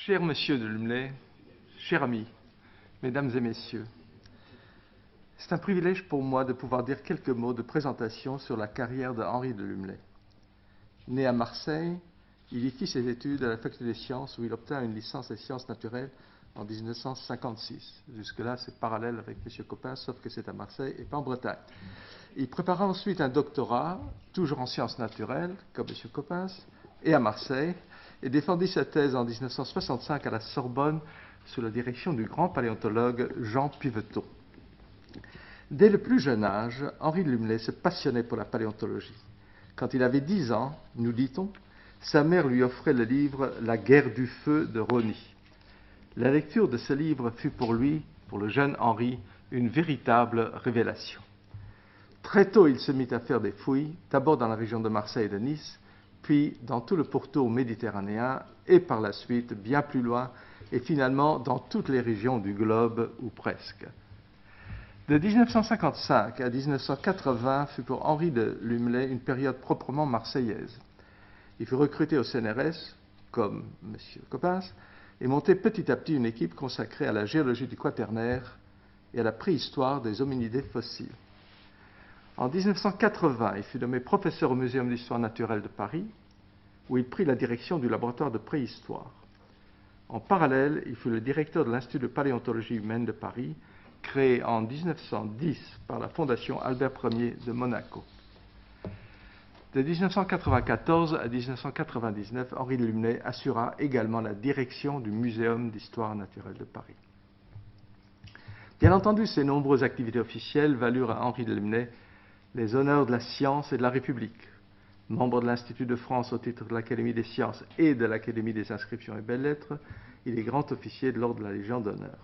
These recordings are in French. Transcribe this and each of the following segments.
Cher Monsieur de Lumley, cher ami, Mesdames et Messieurs, c'est un privilège pour moi de pouvoir dire quelques mots de présentation sur la carrière de Henri de Lumley. Né à Marseille, il y fit ses études à la Faculté des Sciences où il obtint une licence des sciences naturelles en 1956. Jusque-là, c'est parallèle avec M. Coppens, sauf que c'est à Marseille et pas en Bretagne. Il prépara ensuite un doctorat, toujours en sciences naturelles, comme M. Coppens, et à Marseille, et défendit sa thèse en 1965 à la Sorbonne sous la direction du grand paléontologue Jean Piveteau. Dès le plus jeune âge, Henri de Lumley se passionnait pour la paléontologie. Quand il avait 10 ans, nous dit-on, sa mère lui offrait le livre « La guerre du feu » de Rosny. La lecture de ce livre fut pour lui, pour le jeune Henri, une véritable révélation. Très tôt, il se mit à faire des fouilles, d'abord dans la région de Marseille et de Nice, puis dans tout le pourtour méditerranéen, et par la suite, bien plus loin, et finalement dans toutes les régions du globe, ou presque. De 1955 à 1980 fut pour Henri de Lumley une période proprement marseillaise. Il fut recruté au CNRS, comme M. Coppens, et monté petit à petit une équipe consacrée à la géologie du Quaternaire et à la préhistoire des hominidés fossiles. En 1980, il fut nommé professeur au Muséum d'histoire naturelle de Paris, où il prit la direction du laboratoire de préhistoire. En parallèle, il fut le directeur de l'Institut de paléontologie humaine de Paris, créé en 1910 par la Fondation Albert Ier de Monaco. De 1994 à 1999, Henri de Lumley assura également la direction du Muséum d'histoire naturelle de Paris. Bien entendu, ces nombreuses activités officielles valurent à Henri de Lumley les honneurs de la science et de la République. Membre de l'Institut de France au titre de l'Académie des sciences et de l'Académie des inscriptions et belles-lettres, il est grand officier de l'Ordre de la Légion d'honneur.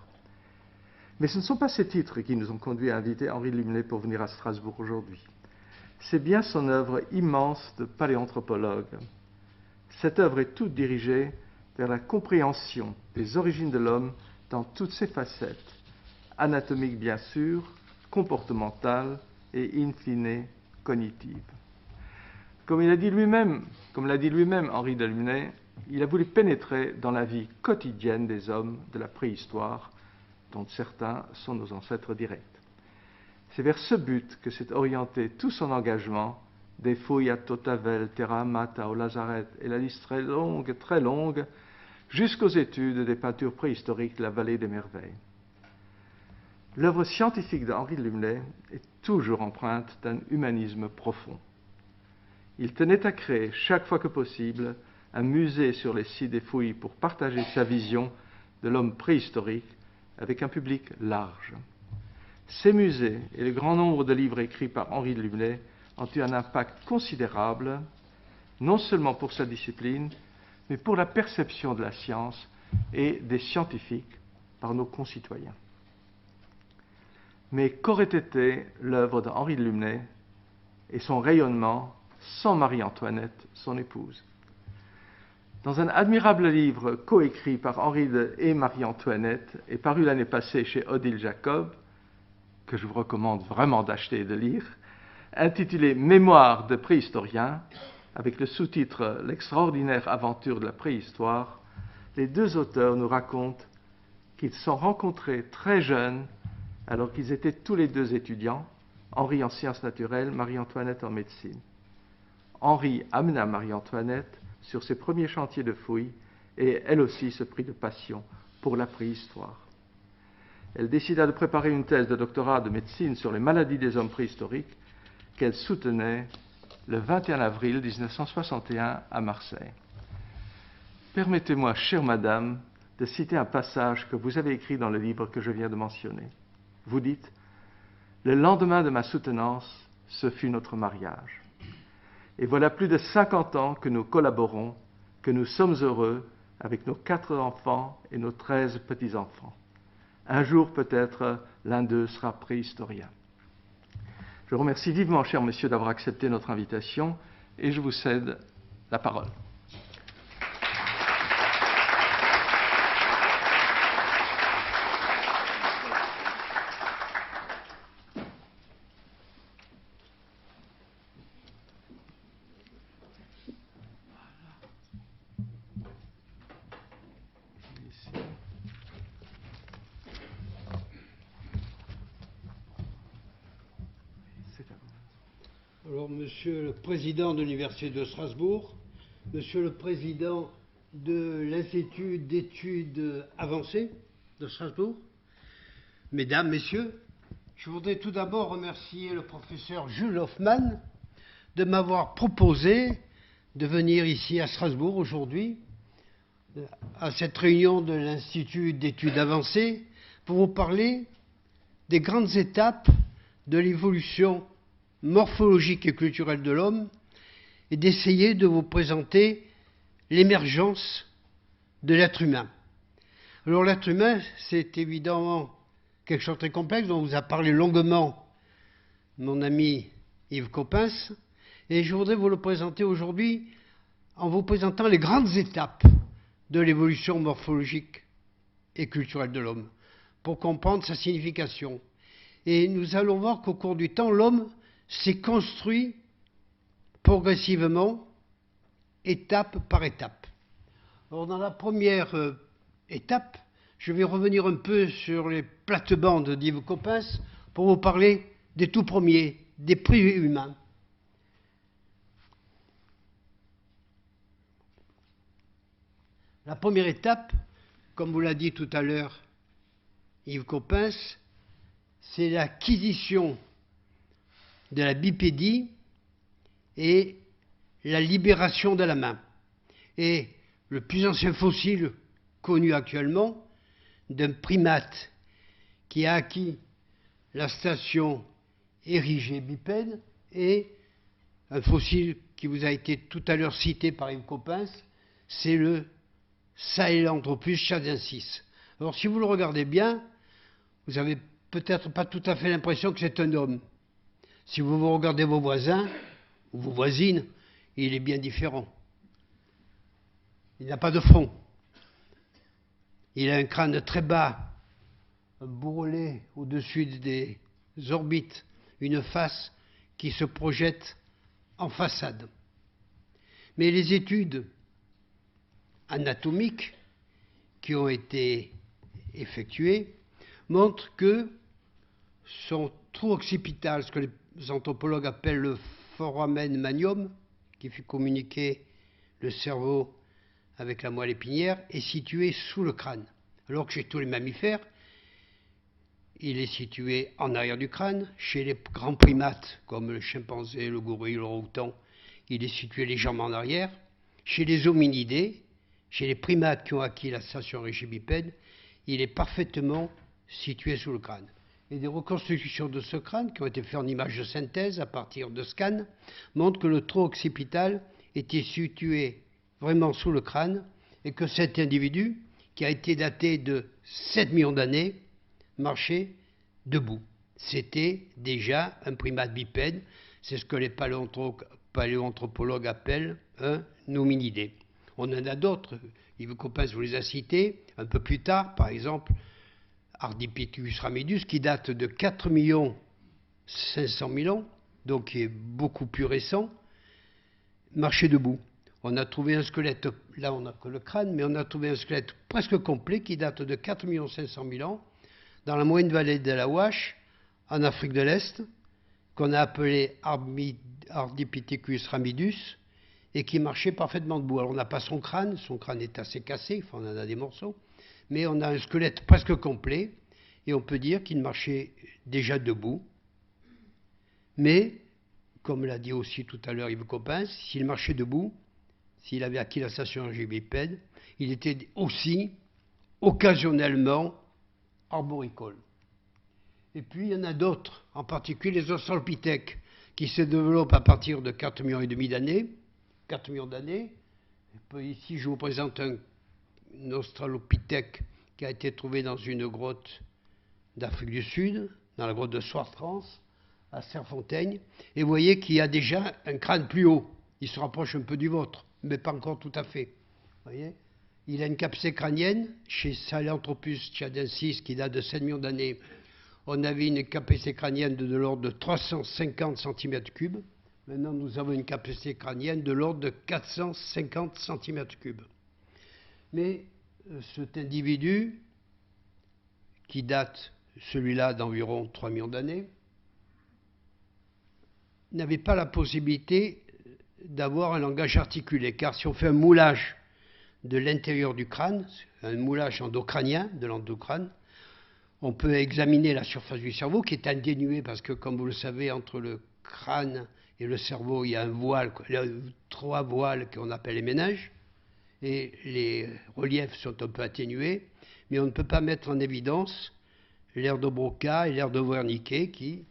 Mais ce ne sont pas ces titres qui nous ont conduits à inviter Henri de Lumley pour venir à Strasbourg aujourd'hui. C'est bien son œuvre immense de paléanthropologue. Cette œuvre est toute dirigée vers la compréhension des origines de l'homme dans toutes ses facettes, anatomiques bien sûr, comportementales et in fine cognitives. Comme l'a dit lui-même Henri de Lumley, il a voulu pénétrer dans la vie quotidienne des hommes de la préhistoire, dont certains sont nos ancêtres directs. C'est vers ce but que s'est orienté tout son engagement, des fouilles à Totavel, Terra Amata, au Lazaret, et la liste très longue, jusqu'aux études des peintures préhistoriques de la vallée des merveilles. L'œuvre scientifique d'Henri de Lumley est toujours empreinte d'un humanisme profond. Il tenait à créer, chaque fois que possible, un musée sur les sites des fouilles pour partager sa vision de l'homme préhistorique avec un public large. Ces musées et le grand nombre de livres écrits par Henri de Lumley ont eu un impact considérable, non seulement pour sa discipline, mais pour la perception de la science et des scientifiques par nos concitoyens. Mais qu'aurait été l'œuvre d'Henri de Lumley et son rayonnement sans Marie-Antoinette, son épouse? Dans un admirable livre coécrit par Henri et Marie-Antoinette et paru l'année passée chez Odile Jacob, que je vous recommande vraiment d'acheter et de lire, intitulé « Mémoires de préhistoriens », avec le sous-titre « L'extraordinaire aventure de la préhistoire », les deux auteurs nous racontent qu'ils se sont rencontrés très jeunes, alors qu'ils étaient tous les deux étudiants, Henri en sciences naturelles, Marie-Antoinette en médecine. Henri amena Marie-Antoinette sur ses premiers chantiers de fouilles et elle aussi se prit de passion pour la préhistoire. Elle décida de préparer une thèse de doctorat de médecine sur les maladies des hommes préhistoriques qu'elle soutenait le 21 avril 1961 à Marseille. Permettez-moi, chère madame, de citer un passage que vous avez écrit dans le livre que je viens de mentionner. Vous dites « Le lendemain de ma soutenance, ce fut notre mariage. Et voilà plus de 50 ans que nous collaborons, que nous sommes heureux avec nos 4 enfants et nos 13 petits-enfants. Un jour, peut-être, l'un d'eux sera préhistorien. » Je vous remercie vivement, cher monsieur, d'avoir accepté notre invitation et je vous cède la parole. Alors, Monsieur le Président de l'Université de Strasbourg, Monsieur le Président de l'Institut d'études avancées de Strasbourg, Mesdames, Messieurs, je voudrais tout d'abord remercier le professeur Jules Hoffmann de m'avoir proposé de venir ici à Strasbourg aujourd'hui, à cette réunion de l'Institut d'études avancées, pour vous parler des grandes étapes de l'évolution morphologique et culturelle de l'homme et d'essayer de vous présenter l'émergence de l'être humain. Alors l'être humain, c'est évidemment quelque chose de très complexe dont vous a parlé longuement mon ami Yves Coppens, et je voudrais vous le présenter aujourd'hui en vous présentant les grandes étapes de l'évolution morphologique et culturelle de l'homme, pour comprendre sa signification. Et nous allons voir qu'au cours du temps, l'homme s'est construit progressivement, étape par étape. Alors, dans la première étape, je vais revenir un peu sur les plates-bandes d'Yves Coppens pour vous parler des tout premiers, des pré-humains. La première étape, comme vous l'a dit tout à l'heure Yves Coppens, c'est l'acquisition de la bipédie et la libération de la main. Et le plus ancien fossile connu actuellement d'un primate qui a acquis la station érigée bipède est un fossile qui vous a été tout à l'heure cité par Yves Coppens, c'est le Sahelanthropus tchadensis. Alors si vous le regardez bien, vous n'avez peut-être pas tout à fait l'impression que c'est un homme. Si vous regardez vos voisins ou vos voisines, il est bien différent. Il n'a pas de front. Il a un crâne très bas, un bourrelet au-dessus des orbites, une face qui se projette en façade. Mais les études anatomiques qui ont été effectuées montrent que son trou occipital, ce que les anthropologues appellent le foramen magnum, qui fait communiquer le cerveau avec la moelle épinière, est situé sous le crâne. Alors que chez tous les mammifères, il est situé en arrière du crâne. Chez les grands primates, comme le chimpanzé, le gorille, le orang-outan, il est situé légèrement en arrière. Chez les hominidés, chez les primates qui ont acquis la station érigée bipède, il est parfaitement situé sous le crâne. Et des reconstitutions de ce crâne, qui ont été faites en images de synthèse à partir de scans, montrent que le tronc occipital était situé vraiment sous le crâne et que cet individu, qui a été daté de 7 millions d'années, marchait debout. C'était déjà un primate bipède, c'est ce que les paléoanthropologues appellent un hominidé. On en a d'autres, Yves Coppens vous les a cités, un peu plus tard, par exemple, Ardipithecus ramidus, qui date de 4 500 000 ans, donc qui est beaucoup plus récent, marchait debout. On a trouvé un squelette, là on n'a que le crâne, mais on a trouvé un squelette presque complet qui date de 4 500 000 ans, dans la moyenne vallée de la Ouache, en Afrique de l'Est, qu'on a appelé Ardipithecus ramidus, et qui marchait parfaitement debout. Alors on n'a pas son crâne est assez cassé, enfin, on en a des morceaux, mais on a un squelette presque complet, et on peut dire qu'il marchait déjà debout. Mais, comme l'a dit aussi tout à l'heure Yves Coppens, s'il marchait debout, s'il avait acquis la station érigée bipède, il était aussi occasionnellement arboricole. Et puis il y en a d'autres, en particulier les australopithèques, qui se développent à partir de 4,5 millions d'années. 4 millions d'années. Ici, je vous présente un australopithèque qui a été trouvé dans une grotte d'Afrique du Sud, dans la grotte de Swartrans, à Serfontaine. Et vous voyez qu'il y a déjà un crâne plus haut. Il se rapproche un peu du vôtre, mais pas encore tout à fait. Vous voyez, il a une capsule crânienne. Chez Sahelanthropus tchadensis, qui date de 7 millions d'années, on avait une capacité crânienne de l'ordre de 350 cm3. Maintenant, nous avons une capacité crânienne de l'ordre de 450 cm3. Mais cet individu, qui date, celui-là, d'environ 3 millions d'années, n'avaient pas la possibilité d'avoir un langage articulé, car si on fait un moulage de l'intérieur du crâne, un moulage endocrânien, de l'endocrâne, on peut examiner la surface du cerveau qui est atténuée parce que, comme vous le savez, entre le crâne et le cerveau, il y a un voile, il y a 3 voiles qu'on appelle les méninges, et les reliefs sont un peu atténués, mais on ne peut pas mettre en évidence l'aire de Broca et l'aire de Wernicke qui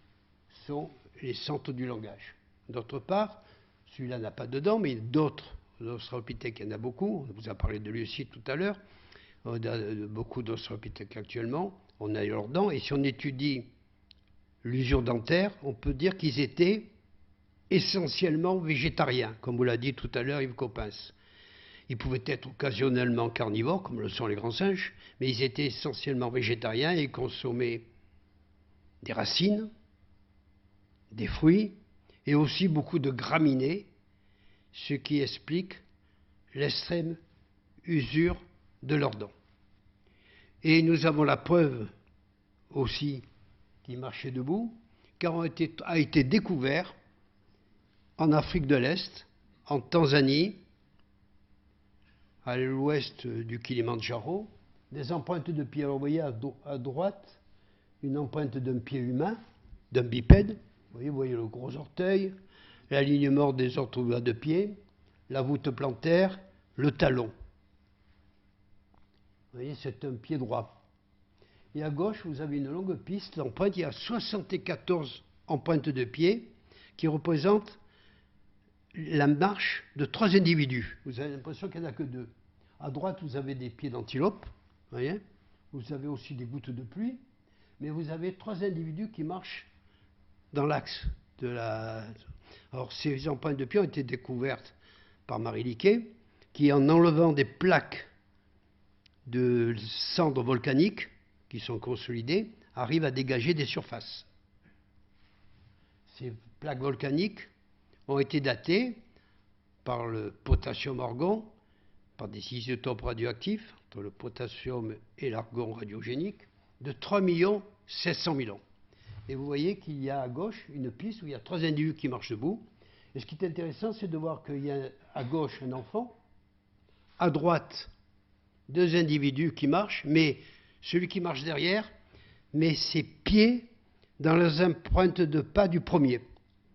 sont les centres du langage. D'autre part, celui-là n'a pas de dents, mais d'autres australopithèques, il y en a beaucoup, on vous a parlé de lui aussi tout à l'heure, on a beaucoup d'australopithèques actuellement, on a leurs dents, et si on étudie l'usure dentaire, on peut dire qu'ils étaient essentiellement végétariens, comme vous l'a dit tout à l'heure Yves Coppens. Ils pouvaient être occasionnellement carnivores, comme le sont les grands singes, mais ils étaient essentiellement végétariens et consommaient des racines, des fruits, et aussi beaucoup de graminées, ce qui explique l'extrême usure de leurs dents. Et nous avons la preuve aussi qu'ils marchaient debout, car a été découvert en Afrique de l'Est, en Tanzanie, à l'ouest du Kilimandjaro, des empreintes de pieds. Alors vous voyez à droite une empreinte d'un pied humain, d'un bipède. Vous voyez le gros orteil, l'alignement des orthodoies de pied, la voûte plantaire, le talon. Vous voyez, c'est un pied droit. Et à gauche, vous avez une longue piste d'empreintes. Il y a 74 empreintes de pied qui représentent la marche de 3 individus. Vous avez l'impression qu'il n'y en a que 2. À droite, vous avez des pieds d'antilope. Voyez, vous avez aussi des gouttes de pluie. Mais vous avez 3 individus qui marchent dans l'axe de la... Alors, ces empreintes de pied ont été découvertes par Marie Liquet, qui, en enlevant des plaques de cendres volcaniques qui sont consolidées, arrive à dégager des surfaces. Ces plaques volcaniques ont été datées par le potassium-argon, par des isotopes radioactifs, entre le potassium et l'argon radiogénique, de 3 700 000 ans. Et vous voyez qu'il y a à gauche une piste où il y a 3 individus qui marchent debout. Et ce qui est intéressant, c'est de voir qu'il y a à gauche un enfant, à droite 2 individus qui marchent, mais celui qui marche derrière met ses pieds dans les empreintes de pas du premier.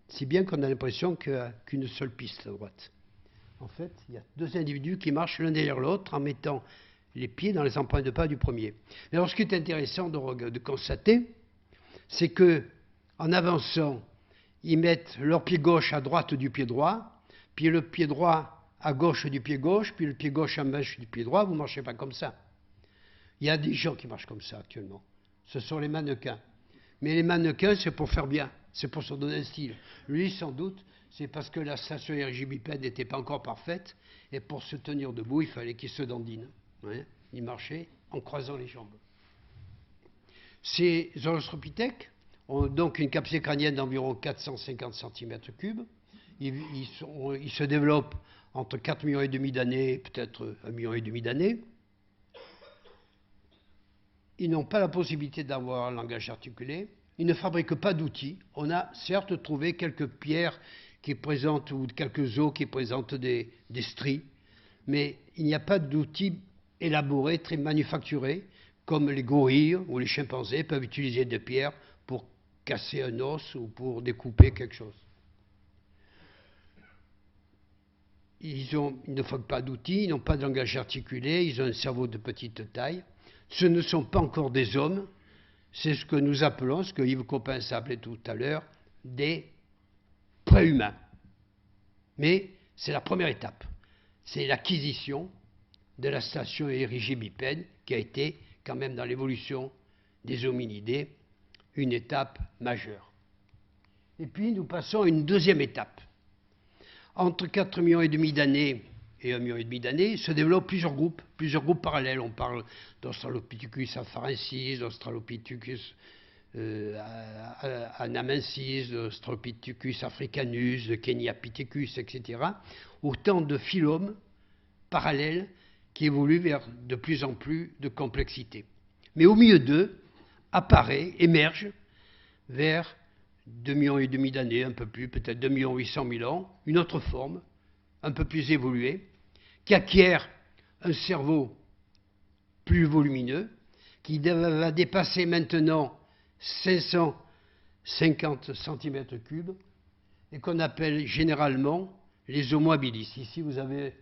Si bien qu'on a l'impression qu'il n'y a qu'une seule piste à droite. En fait, il y a 2 individus qui marchent l'un derrière l'autre en mettant les pieds dans les empreintes de pas du premier. Mais alors, ce qui est intéressant de constater, c'est que en avançant, ils mettent leur pied gauche à droite du pied droit, puis le pied droit à gauche du pied gauche, puis le pied gauche à gauche du pied droit. Vous ne marchez pas comme ça. Il y a des gens qui marchent comme ça actuellement. Ce sont les mannequins. Mais les mannequins, c'est pour faire bien, c'est pour se donner un style. Lui, sans doute, c'est parce que la station érigibipède n'était pas encore parfaite, et pour se tenir debout, il fallait qu'il se dandine. Ouais, il marchait en croisant les jambes. Ces australopithèques ont donc une capacité crânienne d'environ 450 cm3. Ils se développent entre 4,5 millions d'années, peut-être 1,5 million d'années. Ils n'ont pas la possibilité d'avoir un langage articulé. Ils ne fabriquent pas d'outils. On a certes trouvé quelques pierres qui présentent, ou quelques os qui présentent des stries, mais il n'y a pas d'outils élaborés, très manufacturés, comme les gorilles ou les chimpanzés peuvent utiliser des pierres pour casser un os ou pour découper quelque chose. Ils ne font pas d'outils, ils n'ont pas de langage articulé, ils ont un cerveau de petite taille. Ce ne sont pas encore des hommes, c'est ce que nous appelons, ce que Yves Coppens appelait tout à l'heure, des préhumains. Mais c'est la première étape, c'est l'acquisition de la station érigibipède qui a été, quand même dans l'évolution des hominidés, une étape majeure. Et puis nous passons à une deuxième étape. Entre 4,5 millions d'années et 1,5 million d'années se développent plusieurs groupes parallèles. On parle d'Australopithecus afarensis, d'Australopithecus anamensis, d'Australopithecus africanus, de Keniapithecus, etc. Autant de phylums parallèles qui évoluent vers de plus en plus de complexité. Mais au milieu d'eux émerge vers 2,5 millions d'années, un peu plus, peut-être 2,8 millions ans, une autre forme, un peu plus évoluée, qui acquiert un cerveau plus volumineux, qui va dépasser maintenant 550 cm3 et qu'on appelle généralement les Homo habilis. Ici, vous avez,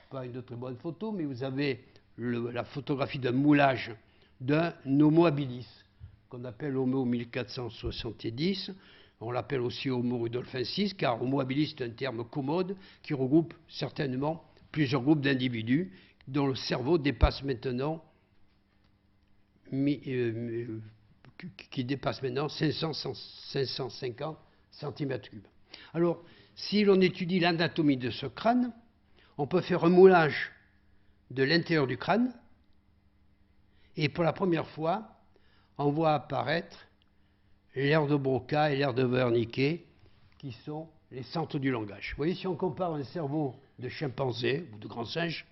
pas une très bonne photo, mais vous avez la photographie d'un moulage d'un Homo habilis, qu'on appelle Homo 1470. On l'appelle aussi Homo rudolfensis, car Homo habilis est un terme commode qui regroupe certainement plusieurs groupes d'individus dont le cerveau dépasse maintenant qui dépasse maintenant 550 cm3. Alors, si l'on étudie l'anatomie de ce crâne, on peut faire un moulage de l'intérieur du crâne, et pour la première fois, on voit apparaître l'aire de Broca et l'aire de Wernicke, qui sont les centres du langage. Vous voyez, si on compare un cerveau de chimpanzé ou de grand singe,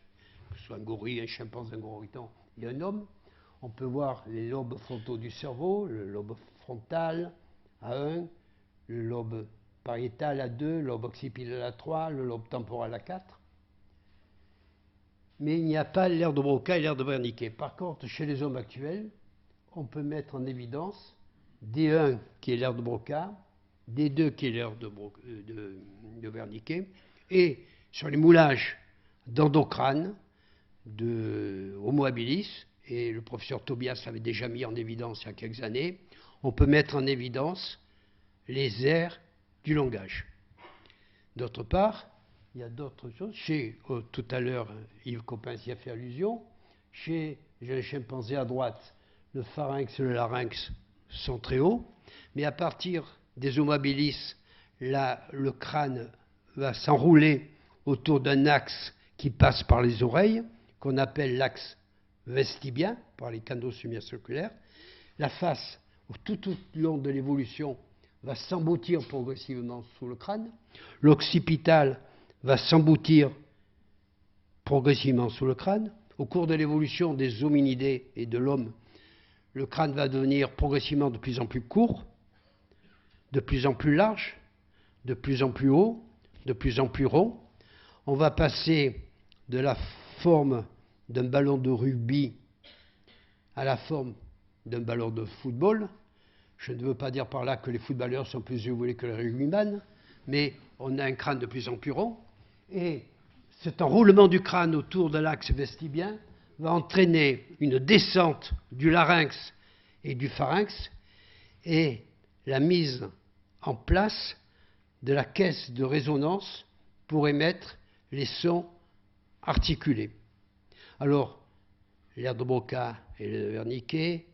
que ce soit un gorille, un chimpanzé, un orang-outan et un homme, on peut voir les lobes frontaux du cerveau, le lobe frontal à 1, le lobe pariétal à 2, le lobe occipitaire à 3, le lobe temporal à 4. Mais il n'y a pas l'aire de Broca et l'aire de Wernicke. Par contre, chez les hommes actuels, on peut mettre en évidence D1 qui est l'aire de Broca, D2 qui est l'aire de Wernicke, et sur les moulages d'endocrâne de Homo habilis, et le professeur Tobias l'avait déjà mis en évidence il y a quelques années, on peut mettre en évidence les aires du langage. D'autre part, il y a d'autres choses. Tout à l'heure, Yves Coppens y a fait allusion. Chez un chimpanzé à droite, le pharynx et le larynx sont très hauts, mais à partir des Homo habilis, le crâne va s'enrouler autour d'un axe qui passe par les oreilles, qu'on appelle l'axe vestibien, par les canaux semi-circulaires. La face, tout au long de l'évolution, va s'emboutir progressivement sous le crâne. L'occipital va s'emboutir progressivement sous le crâne. Au cours de l'évolution des hominidés et de l'homme, le crâne va devenir progressivement de plus en plus court, de plus en plus large, de plus en plus haut, de plus en plus rond. On va passer de la forme d'un ballon de rugby à la forme d'un ballon de football. Je ne veux pas dire par là que les footballeurs sont plus évolués que les rugbyman, mais on a un crâne de plus en plus rond, et cet enroulement du crâne autour de l'axe vestibien va entraîner une descente du larynx et du pharynx et la mise en place de la caisse de résonance pour émettre les sons articulés. Alors, l'aire de Broca et le Wernicke,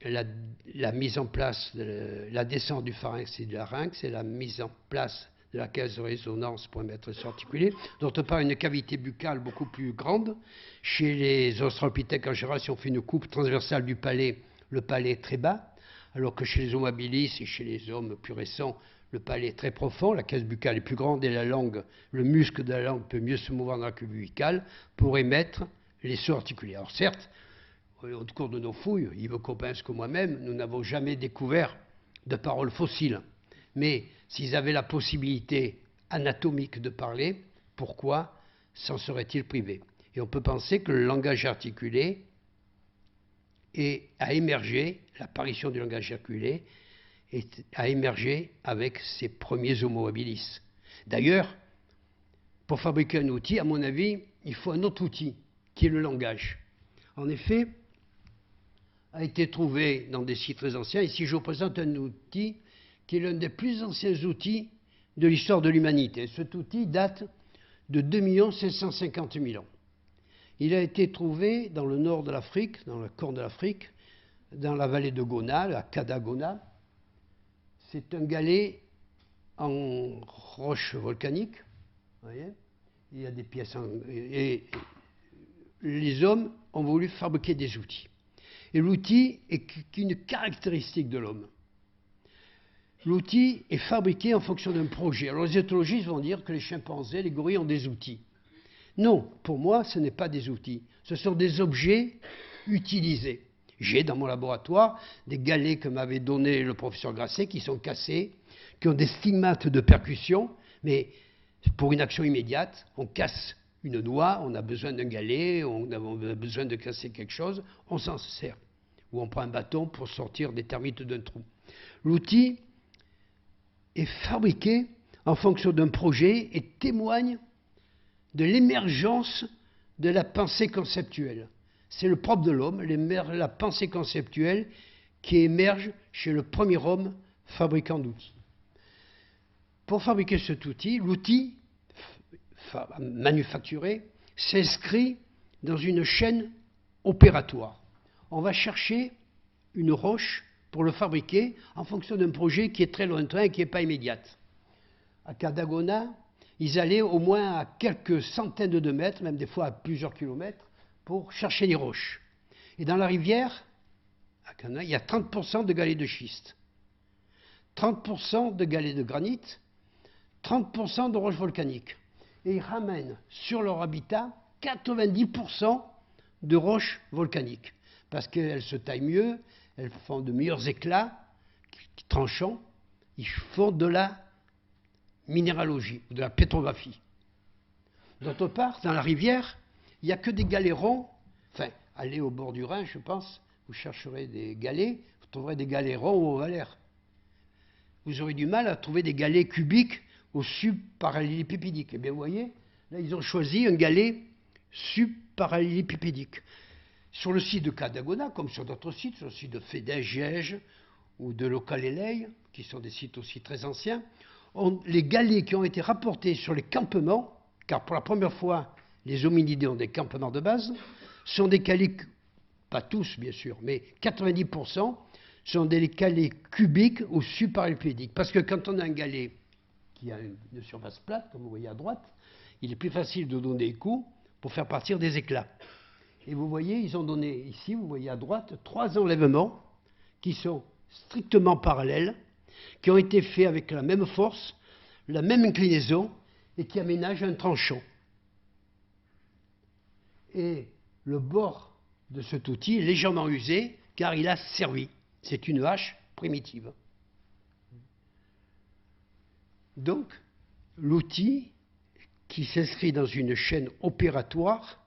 la mise en place, la descente du pharynx et du larynx et la mise en place de la caisse de résonance pour émettre les sons articulés. D'autre part, une cavité buccale beaucoup plus grande. Chez les australopithèques en général, si on fait une coupe transversale du palais, le palais est très bas, alors que chez les Homo habilis et chez les hommes plus récents, le palais est très profond, la caisse buccale est plus grande et la langue, le muscle de la langue peut mieux se mouvoir dans la cuve buccale pour émettre les sons articulés. Alors certes, au cours de nos fouilles, Yves Coppens que moi-même, nous n'avons jamais découvert de paroles fossiles. Mais s'ils avaient la possibilité anatomique de parler, pourquoi s'en seraient-ils privés? Et on peut penser que le langage articulé a émergé, l'apparition du langage articulé a émergé avec ces premiers Homo habilis. D'ailleurs, pour fabriquer un outil, à mon avis, il faut un autre outil, qui est le langage. En effet, a été trouvé dans des sites très anciens. Ici, je vous présente un outil qui est l'un des plus anciens outils de l'histoire de l'humanité. Cet outil date de 2 550 000 ans. Il a été trouvé dans le nord de l'Afrique, dans la corne de l'Afrique, dans la vallée de Gona, la Kadagona. C'est un galet en roche volcanique. Vous voyez, il y a des pièces et les hommes ont voulu fabriquer des outils. Et l'outil est une caractéristique de l'homme. L'outil est fabriqué en fonction d'un projet. Alors les éthologistes vont dire que les chimpanzés, les gorilles ont des outils. Non, pour moi, ce n'est pas des outils. Ce sont des objets utilisés. J'ai dans mon laboratoire des galets que m'avait donné le professeur Grasset qui sont cassés, qui ont des stigmates de percussion, mais pour une action immédiate, on casse une noix, on a besoin d'un galet, on a besoin de casser quelque chose, on s'en sert. Ou on prend un bâton pour sortir des termites d'un trou. L'outil est fabriqué en fonction d'un projet et témoigne de l'émergence de la pensée conceptuelle. C'est le propre de l'homme, la pensée conceptuelle qui émerge chez le premier homme fabricant d'outils. Pour fabriquer cet outil, l'outil manufacturé s'inscrit dans une chaîne opératoire. On va chercher une roche pour le fabriquer en fonction d'un projet qui est très lointain et qui n'est pas immédiat. À Cadagona, ils allaient au moins à quelques centaines de mètres, même des fois à plusieurs kilomètres, pour chercher les roches. Et dans la rivière, à Cana, il y a 30% de galets de schiste, 30% de galets de granit, 30% de roches volcaniques. Et ils ramènent sur leur habitat 90% de roches volcaniques, parce qu'elles se taillent mieux, elles font de meilleurs éclats tranchants, ils font de la minéralogie, de la pétrographie. D'autre part, dans la rivière, il n'y a que des galets ronds. Enfin, allez au bord du Rhin, je pense, vous chercherez des galets, vous trouverez des galets ronds ou ovalaires. Vous aurez du mal à trouver des galets cubiques ou subparallélépipédiques. Eh bien, vous voyez, là, ils ont choisi un galet subparallélépipédique. Sur le site de Cadagona, comme sur d'autres sites, sur le site de Fédès-Gège ou de Localélei, qui sont des sites aussi très anciens, les galets qui ont été rapportés sur les campements, car pour la première fois, les hominidés ont des campements de base, sont des galets, pas tous bien sûr, mais 90% sont des galets cubiques ou subparallélépipédiques. Parce que quand on a un galet qui a une surface plate, comme vous voyez à droite, il est plus facile de donner des coups pour faire partir des éclats. Et vous voyez, ils ont donné ici, vous voyez à droite, 3 enlèvements qui sont strictement parallèles, qui ont été faits avec la même force, la même inclinaison, et qui aménagent un tranchant. Et le bord de cet outil est légèrement usé, car il a servi. C'est une hache primitive. Donc, l'outil qui s'inscrit dans une chaîne opératoire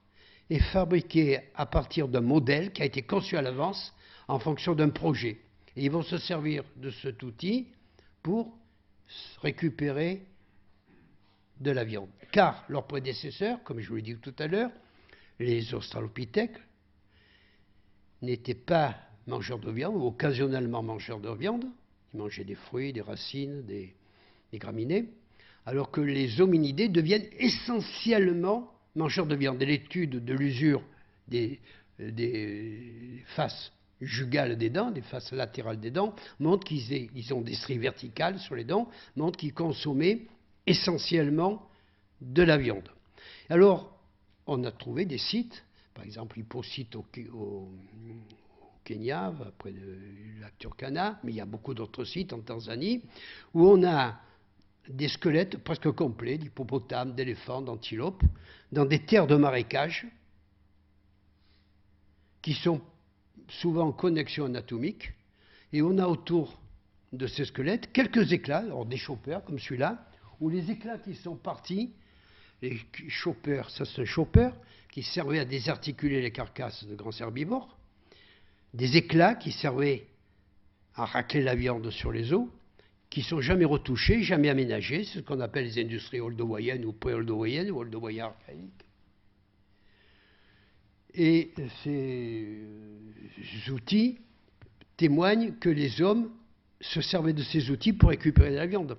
est fabriqué à partir d'un modèle qui a été conçu à l'avance en fonction d'un projet. Et ils vont se servir de cet outil pour récupérer de la viande. Car leurs prédécesseurs, comme je vous l'ai dit tout à l'heure, les australopithèques, n'étaient pas mangeurs de viande ou occasionnellement mangeurs de viande. Ils mangeaient des fruits, des racines, des graminées, alors que les hominidés deviennent essentiellement mangeurs de viande. Et l'étude de l'usure des faces jugales des dents, des faces latérales des dents, montre qu'ils ont des stries verticales sur les dents, montre qu'ils consommaient essentiellement de la viande. Alors, on a trouvé des sites, par exemple Hippocyte au Kenya, près du lac Turkana, mais il y a beaucoup d'autres sites en Tanzanie, où on a des squelettes presque complets d'hippopotames, d'éléphants, d'antilopes, dans des terres de marécage qui sont souvent en connexion anatomique, et on a autour de ces squelettes quelques éclats, alors des choppers comme celui-là, où les éclats qui sont partis, les choppers, ça c'est un chopper qui servait à désarticuler les carcasses de grands herbivores, des éclats qui servaient à racler la viande sur les os, qui ne sont jamais retouchés, jamais aménagés, c'est ce qu'on appelle les industries holdowayennes ou pré-holdowayennes ou holdowayennes archaïques. Et ces outils témoignent que les hommes se servaient de ces outils pour récupérer de la viande.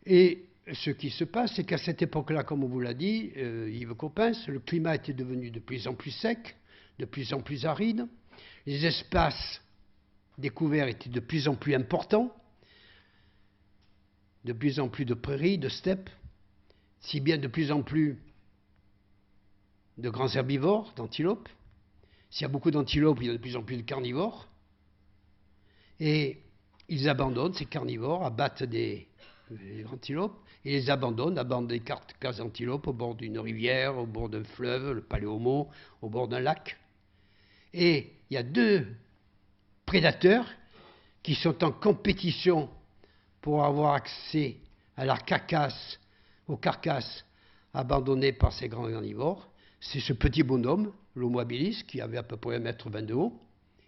Et ce qui se passe, c'est qu'à cette époque-là, comme on vous l'a dit, Yves Coppens, le climat était devenu de plus en plus sec, de plus en plus aride, les espaces découverts étaient de plus en plus importants, de plus en plus de prairies, de steppes, si bien de plus en plus de grands herbivores, d'antilopes. S'il y a beaucoup d'antilopes, il y a de plus en plus de carnivores. Et ils abandonnent, ces carnivores, abattent des antilopes, et les abandonnent des carcasses d'antilopes au bord d'une rivière, au bord d'un fleuve, le Paléomo, au bord d'un lac. Et il y a deux prédateurs qui sont en compétition pour avoir accès à la carcasse, aux carcasses abandonnées par ces grands carnivores. C'est ce petit bonhomme, l'Homo habilis, qui avait à peu près 1,20 m de haut,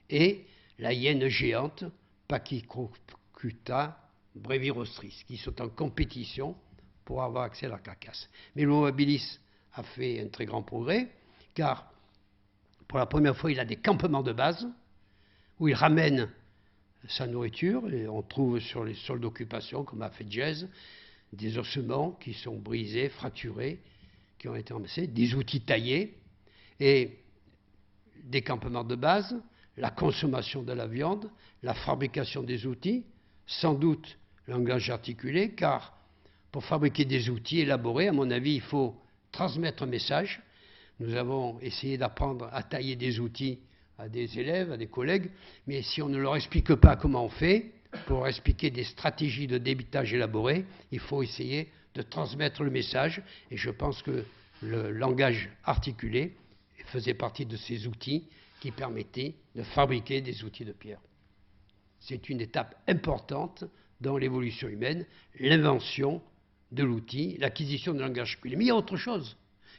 et la hyène géante, Pachycrocuta brevirostris, qui sont en compétition pour avoir accès à la carcasse. Mais l'Homo habilis a fait un très grand progrès, car pour la première fois, il a des campements de base où il ramène sa nourriture, et on trouve sur les sols d'occupation, comme à Fedjez, des ossements qui sont brisés, fracturés, qui ont été ramassés, des outils taillés, et des campements de base, la consommation de la viande, la fabrication des outils, sans doute le langage articulé, car pour fabriquer des outils élaborés, à mon avis, il faut transmettre un message. Nous avons essayé d'apprendre à tailler des outils à des élèves, à des collègues, mais si on ne leur explique pas comment on fait, pour leur expliquer des stratégies de débitage élaborées, il faut essayer de transmettre le message, et je pense que le langage articulé faisait partie de ces outils qui permettaient de fabriquer des outils de pierre. C'est une étape importante dans l'évolution humaine, l'invention de l'outil, l'acquisition de langage articulé. Mais il y a autre chose.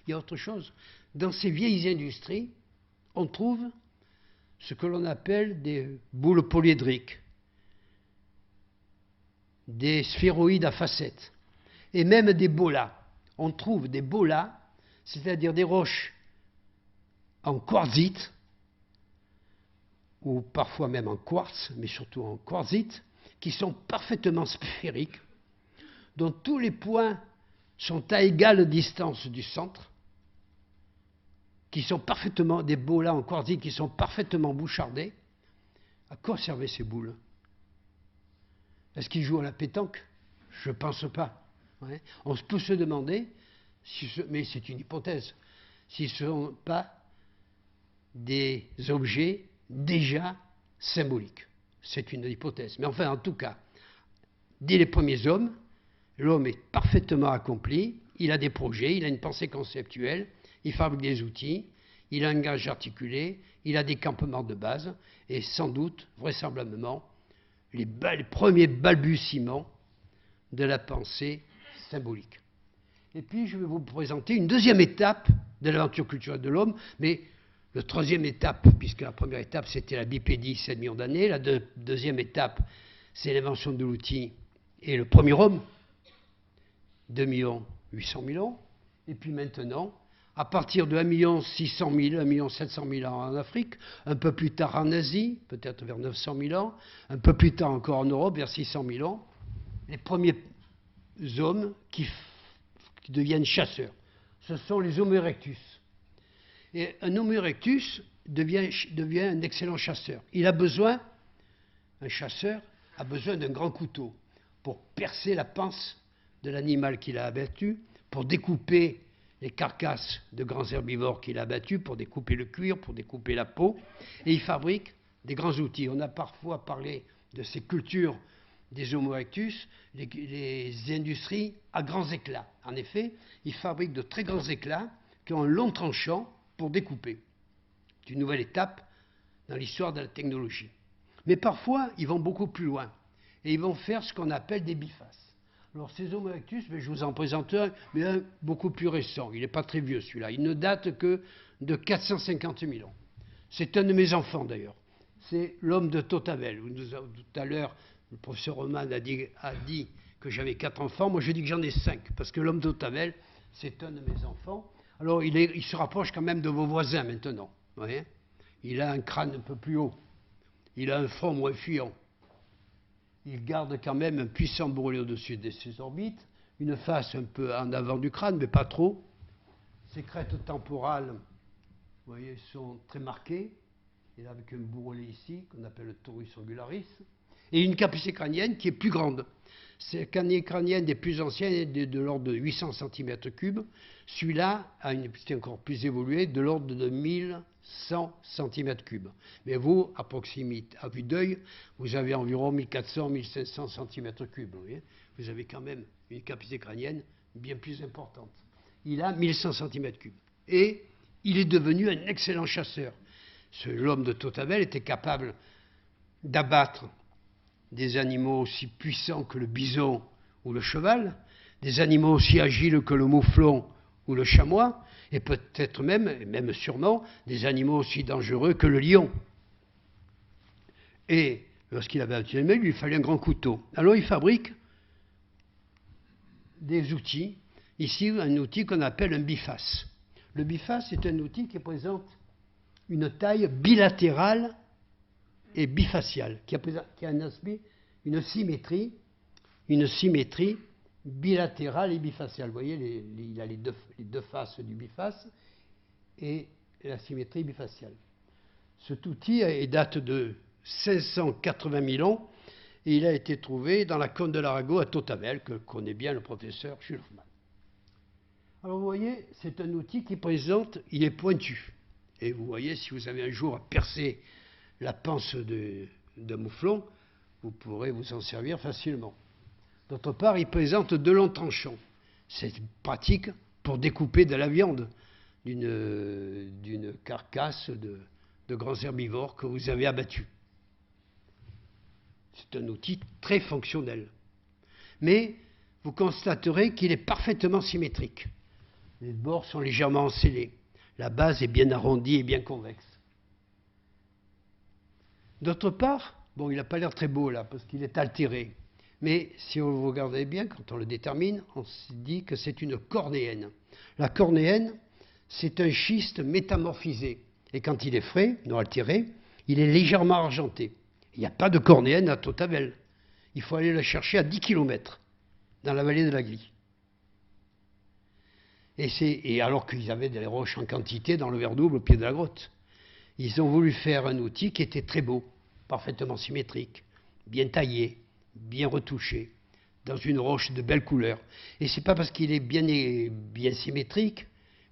Il y a autre chose. Dans ces vieilles industries, on trouve ce que l'on appelle des boules polyédriques, des sphéroïdes à facettes, et même des bolas. On trouve des bolas, c'est-à-dire des roches en quartzite, ou parfois même en quartz, mais surtout en quartzite, qui sont parfaitement sphériques, dont tous les points sont à égale distance du centre, qui sont parfaitement, des bolas en quartzite qui sont parfaitement bouchardés. À quoi servaient ces boules? Est-ce qu'ils jouent à la pétanque? Je ne pense pas. Ouais. On peut se demander, mais c'est une hypothèse, si ce ne sont pas des objets déjà symboliques. C'est une hypothèse. Mais enfin, en tout cas, dès les premiers hommes, l'homme est parfaitement accompli, il a des projets, il a une pensée conceptuelle, il fabrique des outils, il a un langage articulé, il a des campements de base, et sans doute, vraisemblablement, les premiers balbutiements de la pensée symbolique. Et puis, je vais vous présenter une deuxième étape de l'aventure culturelle de l'homme, mais la troisième étape, puisque la première étape, c'était la bipédie, 7 millions d'années, la deuxième étape, c'est l'invention de l'outil et le premier homme, 2 800 000 ans, et puis maintenant, à partir de 1 600 000, 1 700 000 ans en Afrique, un peu plus tard en Asie, peut-être vers 900 000 ans, un peu plus tard encore en Europe, vers 600 000 ans, les premiers hommes qui deviennent chasseurs. Ce sont les Homo erectus. Et un Homo erectus devient un excellent chasseur. Un chasseur a besoin d'un grand couteau pour percer la panse de l'animal qu'il a abattu, pour découper les carcasses de grands herbivores qu'il a abattus, pour découper le cuir, pour découper la peau, et il fabrique des grands outils. On a parfois parlé de ces cultures des Homo erectus, les industries à grands éclats. En effet, ils fabriquent de très grands éclats qui ont un long tranchant pour découper. C'est une nouvelle étape dans l'histoire de la technologie. Mais parfois, ils vont beaucoup plus loin, et ils vont faire ce qu'on appelle des bifaces. Alors, ces Homo erectus, je vous en présente un, mais un beaucoup plus récent. Il n'est pas très vieux, celui-là. Il ne date que de 450 000 ans. C'est un de mes enfants, d'ailleurs. C'est l'homme de Totavel. Tout à l'heure, le professeur Roman a dit que j'avais 4 enfants. Moi, je dis que j'en ai 5, parce que l'homme de Totavel, c'est un de mes enfants. Alors, il se rapproche quand même de vos voisins, maintenant. Vous voyez ? Il a un crâne un peu plus haut. Il a un front moins fuyant. Il garde quand même un puissant bourrelet au-dessus de ses orbites, une face un peu en avant du crâne, mais pas trop. Ses crêtes temporales, vous voyez, sont très marquées. Il a avec un bourrelet ici, qu'on appelle le torus angularis, et une capacité crânienne qui est plus grande. Cette capacité crânienne des plus anciennes est de l'ordre de 800 cm3. Celui-là a une capacité encore plus évoluée, de l'ordre de 1100 cm3. Mais vous, à proximité, à vue d'œil, vous avez environ 1400-1500 cm3. Vous avez quand même une capacité crânienne bien plus importante. Il a 1100 cm3. Et il est devenu un excellent chasseur. L'homme de Totavel était capable d'abattre des animaux aussi puissants que le bison ou le cheval, des animaux aussi agiles que le mouflon ou le chamois, et peut-être même sûrement, des animaux aussi dangereux que le lion. Et lorsqu'il avait abattu l'animal, il lui fallait un grand couteau. Alors il fabrique des outils. Ici, un outil qu'on appelle un biface. Le biface est un outil qui présente une taille bilatérale et bifaciale, qui a un aspect, une symétrie bilatérale et bifaciale. Vous voyez, il y a les deux faces du biface et la symétrie bifaciale. Cet outil date de 1680 000 ans et il a été trouvé dans la côte de l'Arago à Totavel, que connaît bien le professeur Jules Hoffmann. Alors vous voyez, c'est un outil qui présente, il est pointu. Et vous voyez, si vous avez un jour à percer la panse d'un mouflon, vous pourrez vous en servir facilement. D'autre part, il présente de longs tranchants. C'est pratique pour découper de la viande d'une carcasse de grands herbivores que vous avez abattus. C'est un outil très fonctionnel. Mais vous constaterez qu'il est parfaitement symétrique. Les bords sont légèrement encellés. La base est bien arrondie et bien convexe. D'autre part, bon, il n'a pas l'air très beau là, parce qu'il est altéré. Mais si vous regardez bien, quand on le détermine, on se dit que c'est une cornéenne. La cornéenne, c'est un schiste métamorphisé. Et quand il est frais, non altéré, il est légèrement argenté. Il n'y a pas de cornéenne à Totavel. Il faut aller la chercher à 10 km, dans la vallée de la Glie. Et alors qu'ils avaient des roches en quantité dans le Verdouble au pied de la grotte. Ils ont voulu faire un outil qui était très beau, parfaitement symétrique, bien taillé, bien retouché, dans une roche de belle couleur. Et ce n'est pas parce qu'il est bien symétrique,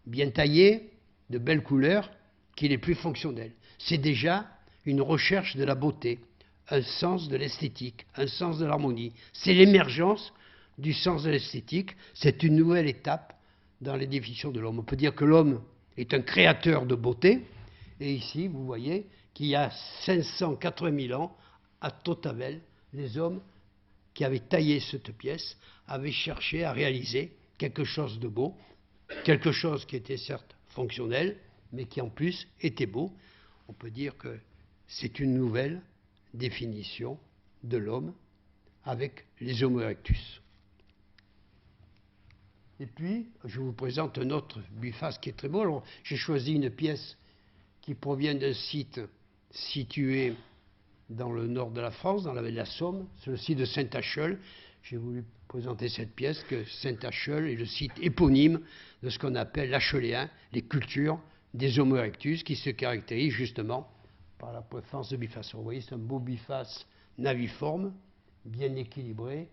bien taillé, de belle couleur, qu'il est plus fonctionnel. C'est déjà une recherche de la beauté, un sens de l'esthétique, un sens de l'harmonie. C'est l'émergence du sens de l'esthétique. C'est une nouvelle étape dans les définitions de l'homme. On peut dire que l'homme est un créateur de beauté. Et ici, vous voyez qu'il y a 580 000 ans, à Totavel, les hommes qui avaient taillé cette pièce avaient cherché à réaliser quelque chose de beau, quelque chose qui était certes fonctionnel, mais qui en plus était beau. On peut dire que c'est une nouvelle définition de l'homme avec les Homo erectus. Et puis, je vous présente un autre biface qui est très beau. Alors, j'ai choisi une pièce qui provient d'un site situé dans le nord de la France, dans la vallée de la Somme, c'est le site de Saint-Acheul. J'ai voulu présenter cette pièce, que Saint-Acheul est le site éponyme de ce qu'on appelle l'acheléen, les cultures des Homo erectus, qui se caractérisent justement par la présence de biface. Vous voyez, c'est un beau biface naviforme, bien équilibré,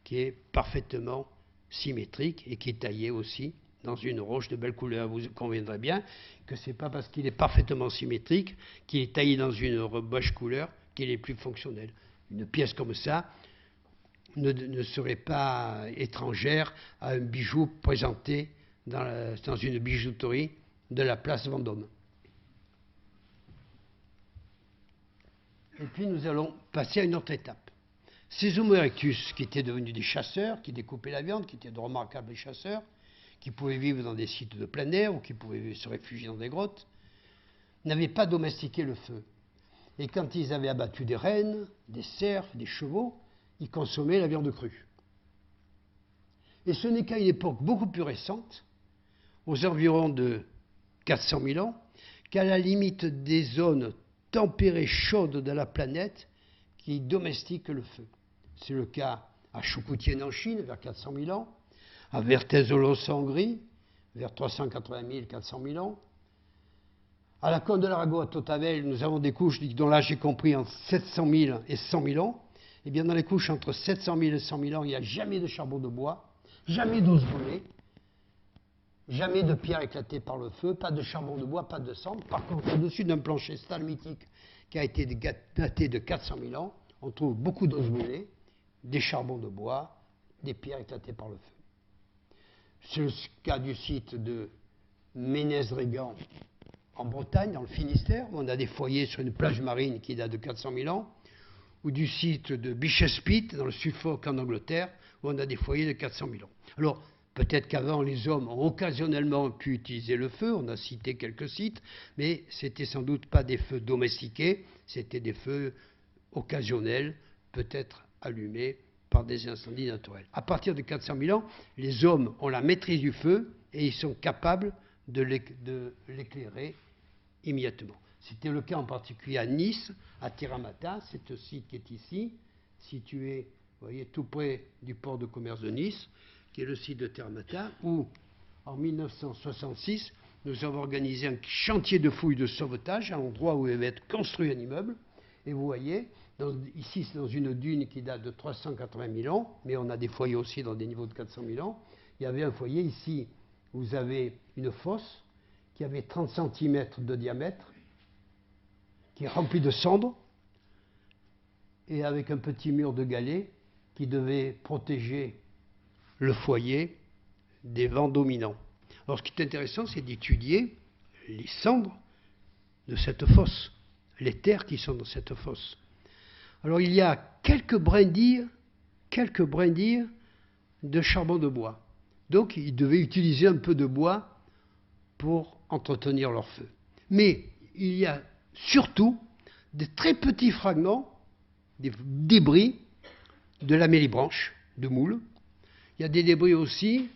qui est parfaitement symétrique et qui est taillé aussi dans une roche de belle couleur. Vous conviendrez bien que ce n'est pas parce qu'il est parfaitement symétrique, qu'il est taillé dans une belle couleur, qu'il est plus fonctionnel. Une pièce comme ça ne serait pas étrangère à un bijou présenté dans une bijouterie de la place Vendôme. Et puis nous allons passer à une autre étape. Ces Homo erectus, qui étaient devenus des chasseurs, qui découpaient la viande, qui étaient de remarquables chasseurs, qui pouvaient vivre dans des sites de plein air ou qui pouvaient se réfugier dans des grottes, n'avaient pas domestiqué le feu. Et quand ils avaient abattu des rennes, des cerfs, des chevaux, ils consommaient la viande crue. Et ce n'est qu'à une époque beaucoup plus récente, aux environs de 400 000 ans, qu'à la limite des zones tempérées chaudes de la planète, qui domestiquent le feu. C'est le cas à Choukoutienne en Chine, vers 400 000 ans, à Vertaisolos en Hongrie, vers 380 000, 400 000 ans. À la côte de l'Arago, à Totavel, nous avons des couches dont là j'ai compris entre 700 000 et 100 000 ans. Et bien dans les couches entre 700 000 et 100 000 ans, il n'y a jamais de charbon de bois, jamais d'os brûlés, jamais de pierre éclatée par le feu, pas de charbon de bois, pas de cendre. Par contre, au-dessus d'un plancher stalagmitique qui a été daté de 400 000 ans, on trouve beaucoup d'os brûlés, des charbons de bois, des pierres éclatées par le feu. C'est le cas du site de Ménez-Régan en Bretagne, dans le Finistère, où on a des foyers sur une plage marine qui date de 400 000 ans, ou du site de Bishopspeat, dans le Suffolk en Angleterre, où on a des foyers de 400 000 ans. Alors, peut-être qu'avant, les hommes ont occasionnellement pu utiliser le feu, on a cité quelques sites, mais c'était sans doute pas des feux domestiqués, c'était des feux occasionnels, peut-être allumés par des incendies naturels. À partir de 400 000 ans, les hommes ont la maîtrise du feu et ils sont capables de l'éclairer immédiatement. C'était le cas en particulier à Nice, à Tiramata, c'est ce site qui est ici, situé, vous voyez, tout près du port de commerce de Nice, qui est le site de Tiramata, où, en 1966, nous avons organisé un chantier de fouilles de sauvetage à l'endroit où il va être construit un immeuble. Et vous voyez, ici, c'est dans une dune qui date de 380 000 ans, mais on a des foyers aussi dans des niveaux de 400 000 ans. Il y avait un foyer ici, vous avez une fosse qui avait 30 cm de diamètre, qui est remplie de cendres, et avec un petit mur de galets qui devait protéger le foyer des vents dominants. Alors, ce qui est intéressant, c'est d'étudier les cendres de cette fosse, les terres qui sont dans cette fosse. Alors, il y a quelques brindilles de charbon de bois. Donc, ils devaient utiliser un peu de bois pour entretenir leur feu. Mais il y a surtout des très petits fragments, des débris de la mélibranche, de moules. Il y a des débris aussi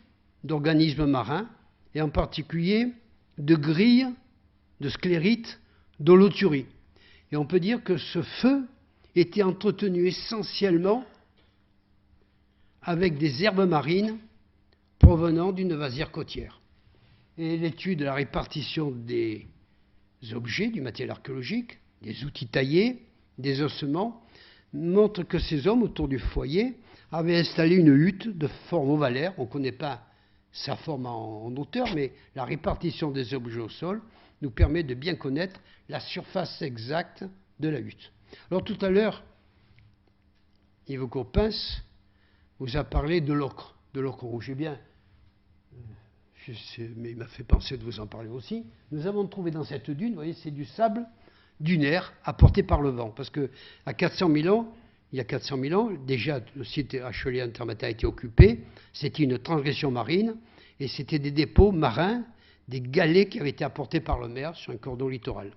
d'organismes marins, et en particulier de grilles, de sclérites, d'holothuries. Et on peut dire que ce feu était entretenu essentiellement avec des herbes marines provenant d'une vasière côtière. Et l'étude de la répartition des objets, du matériel archéologique, des outils taillés, des ossements, montre que ces hommes autour du foyer avaient installé une hutte de forme ovalaire. On ne connaît pas sa forme en hauteur, mais la répartition des objets au sol nous permet de bien connaître la surface exacte de la hutte. Alors tout à l'heure, Yves Coppens vous a parlé de l'ocre rouge. Eh bien, mais il m'a fait penser de vous en parler aussi. Nous avons trouvé dans cette dune, vous voyez, c'est du sable dunaire apporté par le vent. Parce qu'à 400 000 ans, il y a 400 000 ans, déjà le site achelien de Tiramata a été occupé. C'était une transgression marine et c'était des dépôts marins, des galets qui avaient été apportés par le mer sur un cordon littoral.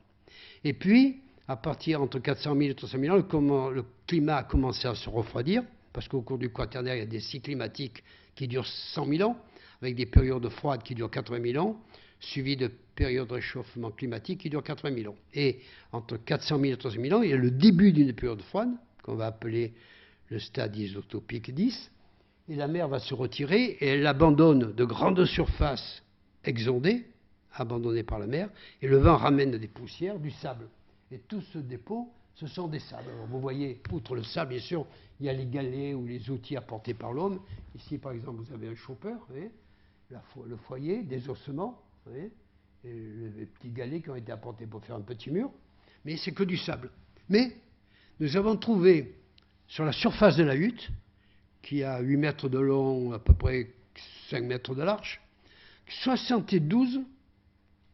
Et puis, à partir entre 400 000 et 300 000 ans, le climat a commencé à se refroidir parce qu'au cours du Quaternaire, il y a des cycles climatiques qui durent 100 000 ans, avec des périodes froides qui durent 80 000 ans, suivies de périodes de réchauffement climatique qui durent 80 000 ans. Et entre 400 000 et 300 000 ans, il y a le début d'une période froide, qu'on va appeler le stade isotopique 10, et la mer va se retirer et elle abandonne de grandes surfaces exondées, abandonnées par la mer, et le vent ramène des poussières, du sable. Et tout ce dépôt, ce sont des sables. Alors vous voyez, outre le sable, bien sûr, il y a les galets ou les outils apportés par l'homme. Ici, par exemple, vous avez un chopper, vous voyez, le foyer, des ossements, vous voyez, et les petits galets qui ont été apportés pour faire un petit mur. Mais c'est que du sable. Mais nous avons trouvé sur la surface de la hutte, qui a 8 mètres de long, à peu près 5 mètres de large, 72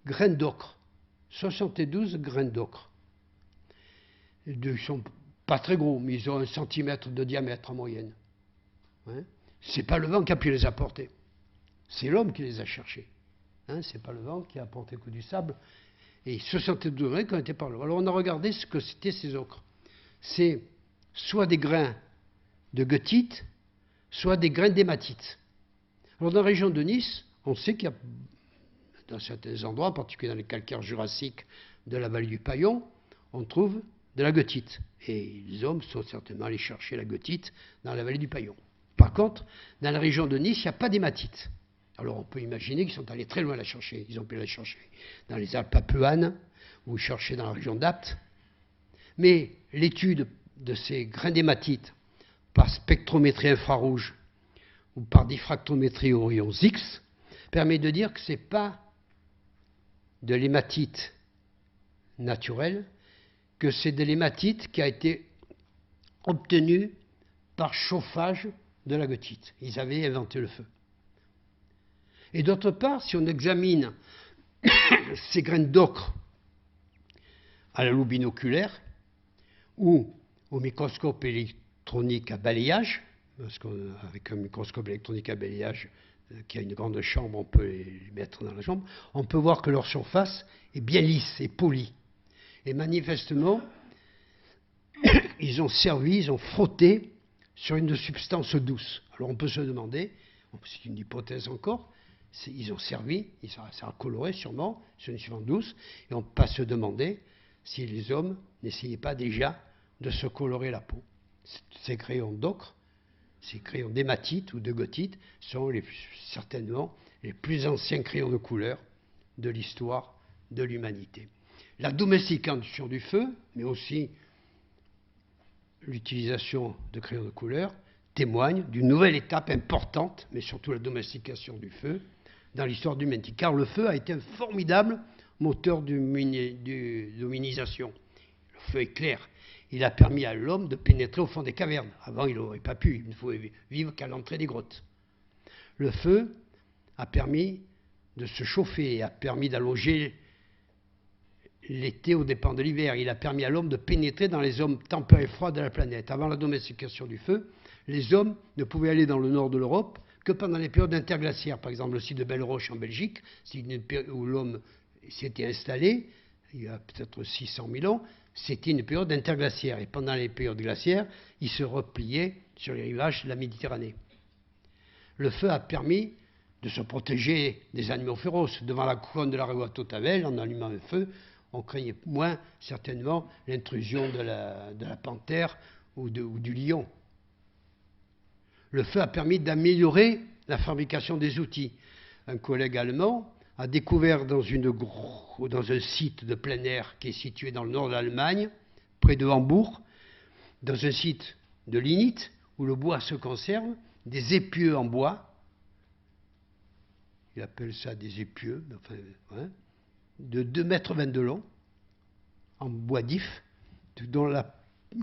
graines d'ocre. 72 graines d'ocre. Ils ne sont pas très gros, mais ils ont 1 centimètre de diamètre en moyenne. Hein, ce n'est pas le vent qui a pu les apporter. C'est l'homme qui les a cherchés. Hein, ce n'est pas le vent qui a apporté que du sable. Et 72 graines qui ont été par l'homme. Alors on a regardé ce que c'était ces ocres. C'est soit des grains de goethite, soit des grains d'hématite. Alors dans la région de Nice, on sait qu'il y a, dans certains endroits, en particulier dans les calcaires jurassiques de la vallée du Paillon, on trouve de la goethite. Et les hommes sont certainement allés chercher la goethite dans la vallée du Paillon. Par contre, dans la région de Nice, il n'y a pas d'hématite. Alors on peut imaginer qu'ils sont allés très loin la chercher. Ils ont pu la chercher dans les Alpes papuanes, ou chercher dans la région d'Apt. Mais l'étude de ces grains d'hématite par spectrométrie infrarouge ou par diffractométrie aux rayons X permet de dire que ce n'est pas de l'hématite naturelle, que c'est de l'hématite qui a été obtenue par chauffage de la goethite. Ils avaient inventé le feu. Et d'autre part, si on examine ces graines d'ocre à la loupe binoculaire ou au microscope électronique à balayage, parce qu'avec un microscope électronique à balayage qui a une grande chambre, on peut les mettre dans la chambre, on peut voir que leur surface est bien lisse et polie. Et manifestement, ils ont frotté sur une substance douce. Alors on peut se demander, c'est une hypothèse encore, ils ont servi, ça a coloré sûrement sur une substance douce, et on peut se demander si les hommes n'essayaient pas déjà de se colorer la peau. Ces crayons d'ocre, ces crayons d'hématite ou de goethite sont certainement les plus anciens crayons de couleur de l'histoire de l'humanité. La domestication du feu, mais aussi l'utilisation de crayons de couleur, témoignent d'une nouvelle étape importante, mais surtout la domestication du feu, dans l'histoire de l'humanité. Car le feu a été un formidable moteur d'hominisation. Le feu est clair. Il a permis à l'homme de pénétrer au fond des cavernes. Avant, il n'aurait pas pu. Il ne pouvait vivre qu'à l'entrée des grottes. Le feu a permis de se chauffer, a permis d'allonger l'été aux dépens de l'hiver. Il a permis à l'homme de pénétrer dans les zones tempérées et froides de la planète. Avant la domestication du feu, les hommes ne pouvaient aller dans le nord de l'Europe que pendant les périodes interglaciaires. Par exemple, le site de Belle-Roche en Belgique, où l'homme s'était installé, il y a peut-être 600 000 ans, c'était une période interglaciaire. Et pendant les périodes glaciaires, il se repliait sur les rivages de la Méditerranée. Le feu a permis de se protéger des animaux féroces. Devant la couronne de la Tavel, en allumant un feu, on craignait moins certainement l'intrusion de la panthère ou du lion. Le feu a permis d'améliorer la fabrication des outils. Un collègue allemand a découvert dans un site de plein air qui est situé dans le nord de l'Allemagne, près de Hambourg, dans un site de lignite où le bois se conserve, des épieux en bois. Il appelle ça des épieux, enfin, hein, de 2,20 mètres de long, en bois d'if,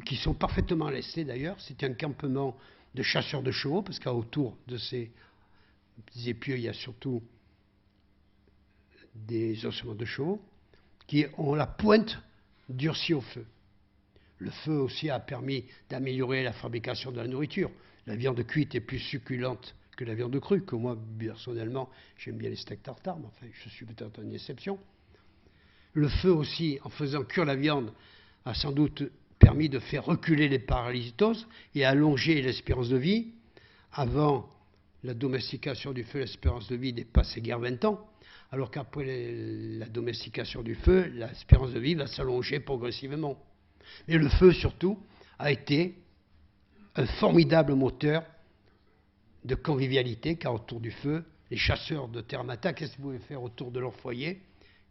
qui sont parfaitement lestés d'ailleurs. C'est un campement de chasseurs de chevaux, parce qu'autour de ces épieux, il y a surtout des ossements de chevaux qui ont la pointe durcie au feu. Le feu aussi a permis d'améliorer la fabrication de la nourriture. La viande cuite est plus succulente que la viande crue, que moi, personnellement, j'aime bien les steaks tartare, mais enfin, je suis peut-être une exception. Le feu aussi, en faisant cuire la viande, a sans doute permis de faire reculer les parasitoses et allonger l'espérance de vie. Avant la domestication du feu, l'espérance de vie dépassait guère 20 ans, alors qu'après la domestication du feu, l'espérance de vie va s'allonger progressivement. Mais le feu, surtout, a été un formidable moteur de convivialité, car autour du feu, les chasseurs de Termata, qu'est-ce qu'ils pouvaient faire autour de leur foyer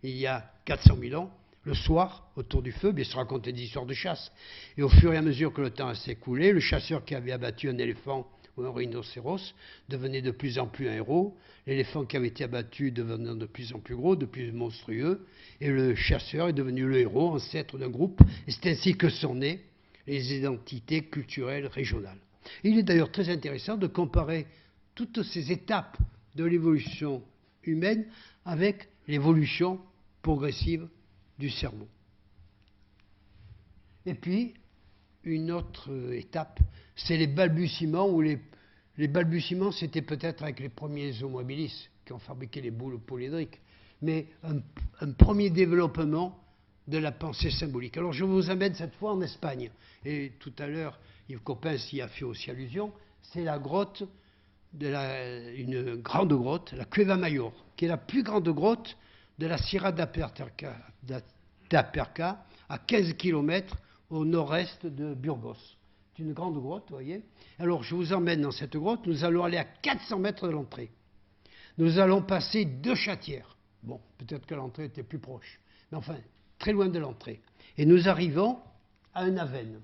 il y a 400 000 ans? Le soir, autour du feu, bien se racontaient des histoires de chasse. Et au fur et à mesure que le temps s'est écoulé, le chasseur qui avait abattu un éléphant ou un rhinocéros devenait de plus en plus un héros, l'éléphant qui avait été abattu devenant de plus en plus gros, de plus monstrueux, et le chasseur est devenu le héros, ancêtre d'un groupe, et c'est ainsi que sont nées les identités culturelles régionales. Il est d'ailleurs très intéressant de comparer toutes ces étapes de l'évolution humaine avec l'évolution progressive du cerveau. Et puis, une autre étape, c'est les balbutiements, où les balbutiements, c'était peut-être avec les premiers Homo habilis qui ont fabriqué les boules polyédriques, mais un premier développement de la pensée symbolique. Alors je vous amène cette fois en Espagne, et tout à l'heure, Yves Coppens y a fait aussi allusion, c'est la grotte, une grande grotte, la Cueva Mayor, qui est la plus grande grotte de la Sierra d'Aperca, à 15 km au nord-est de Burgos. C'est une grande grotte, vous voyez. Alors, je vous emmène dans cette grotte. Nous allons aller à 400 mètres de l'entrée. Nous allons passer 2 chatières. Bon, peut-être que l'entrée était plus proche. Mais enfin, très loin de l'entrée. Et nous arrivons à un avène.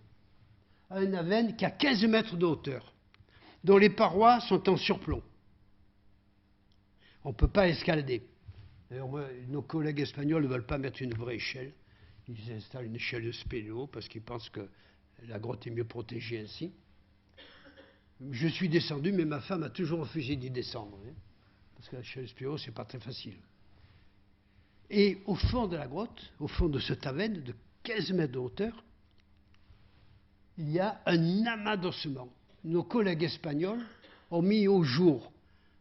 Un avène qui a 15 mètres de hauteur, dont les parois sont en surplomb. On ne peut pas escalader. D'ailleurs, nos collègues espagnols ne veulent pas mettre une vraie échelle. Ils installent une échelle de spéléo parce qu'ils pensent que la grotte est mieux protégée ainsi. Je suis descendu, mais ma femme a toujours refusé d'y descendre, hein, parce que l'échelle de spéléo, ce n'est pas très facile. Et au fond de la grotte, au fond de ce avène de 15 mètres de hauteur, il y a un amas d'ossements. Nos collègues espagnols ont mis au jour,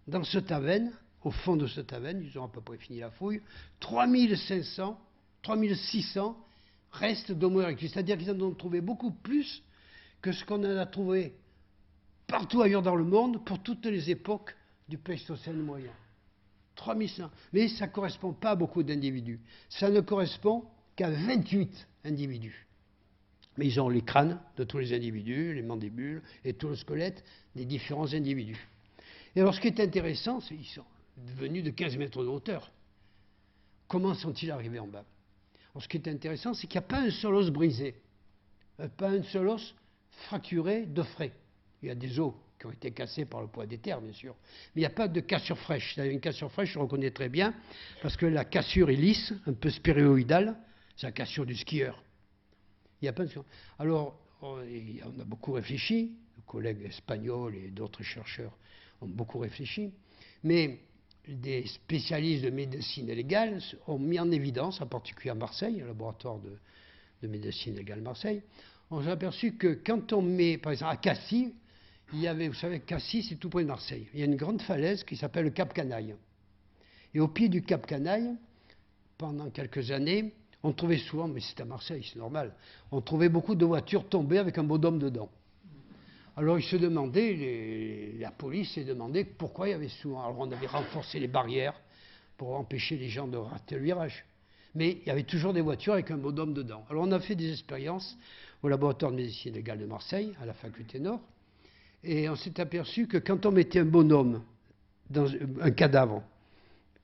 dans ce taverne, au fond de ce taverne, ils ont à peu près fini la fouille, 3500, 3600 restes d'Homo erectus. C'est-à-dire qu'ils en ont trouvé beaucoup plus que ce qu'on en a trouvé partout ailleurs dans le monde pour toutes les époques du Pléistocène moyen. 3100. Mais ça ne correspond pas à beaucoup d'individus. Ça ne correspond qu'à 28 individus. Mais ils ont les crânes de tous les individus, les mandibules et tout le squelette des différents individus. Et alors ce qui est intéressant, c'est qu'ils sont venus de 15 mètres de hauteur. Comment sont-ils arrivés en bas? Alors ce qui est intéressant, c'est qu'il n'y a pas un seul os brisé, pas un seul os fracturé de frais. Il y a des os qui ont été cassés par le poids des terres, bien sûr. Mais il n'y a pas de cassure fraîche. Une cassure fraîche, je reconnais très bien, parce que la cassure est lisse, un peu spéréoïdale, c'est la cassure du skieur. Il n'y a pas de... Alors, on a beaucoup réfléchi, nos collègues espagnols et d'autres chercheurs ont beaucoup réfléchi, mais des spécialistes de médecine légale ont mis en évidence, en particulier à Marseille, le laboratoire de médecine légale de Marseille, on s'est aperçu que quand on met, par exemple, à Cassis, il y avait, vous savez, Cassis, c'est tout près de Marseille, il y a une grande falaise qui s'appelle le Cap Canaille. Et au pied du Cap Canaille, pendant quelques années, on trouvait souvent, mais c'est à Marseille, c'est normal, on trouvait beaucoup de voitures tombées avec un bonhomme dedans. Alors ils se demandaient, la police s'est demandé pourquoi il y avait souvent. Alors on avait renforcé les barrières pour empêcher les gens de rater le virage. Mais il y avait toujours des voitures avec un bonhomme dedans. Alors on a fait des expériences au laboratoire de médecine légale de Marseille, à la faculté Nord, et on s'est aperçu que quand on mettait un bonhomme, dans un cadavre,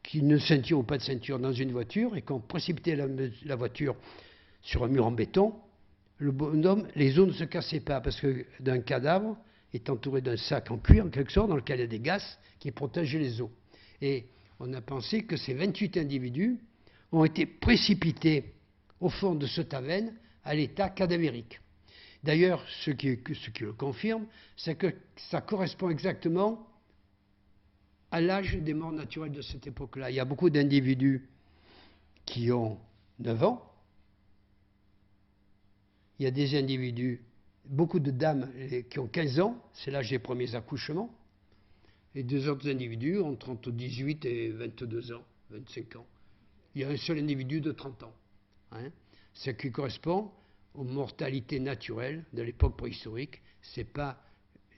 qui ne ceinture ou pas de ceinture dans une voiture, et qu'on précipitait la voiture sur un mur en béton, le bonhomme, les os ne se cassaient pas, parce que d'un cadavre est entouré d'un sac en cuir, en quelque sorte, dans lequel il y a des gaz qui protègent les os. Et on a pensé que ces 28 individus ont été précipités au fond de ce taverne à l'état cadavérique. D'ailleurs, ce qui le confirme, c'est que ça correspond exactement à l'âge des morts naturelles de cette époque-là. Il y a beaucoup d'individus qui ont 9 ans. Il y a des individus, beaucoup de dames qui ont 15 ans, c'est l'âge des premiers accouchements. Et deux autres individus entre 18 et 22 ans, 25 ans. Il y a un seul individu de 30 ans. Hein. Ce qui correspond aux mortalités naturelles de l'époque préhistorique. Ce n'est pas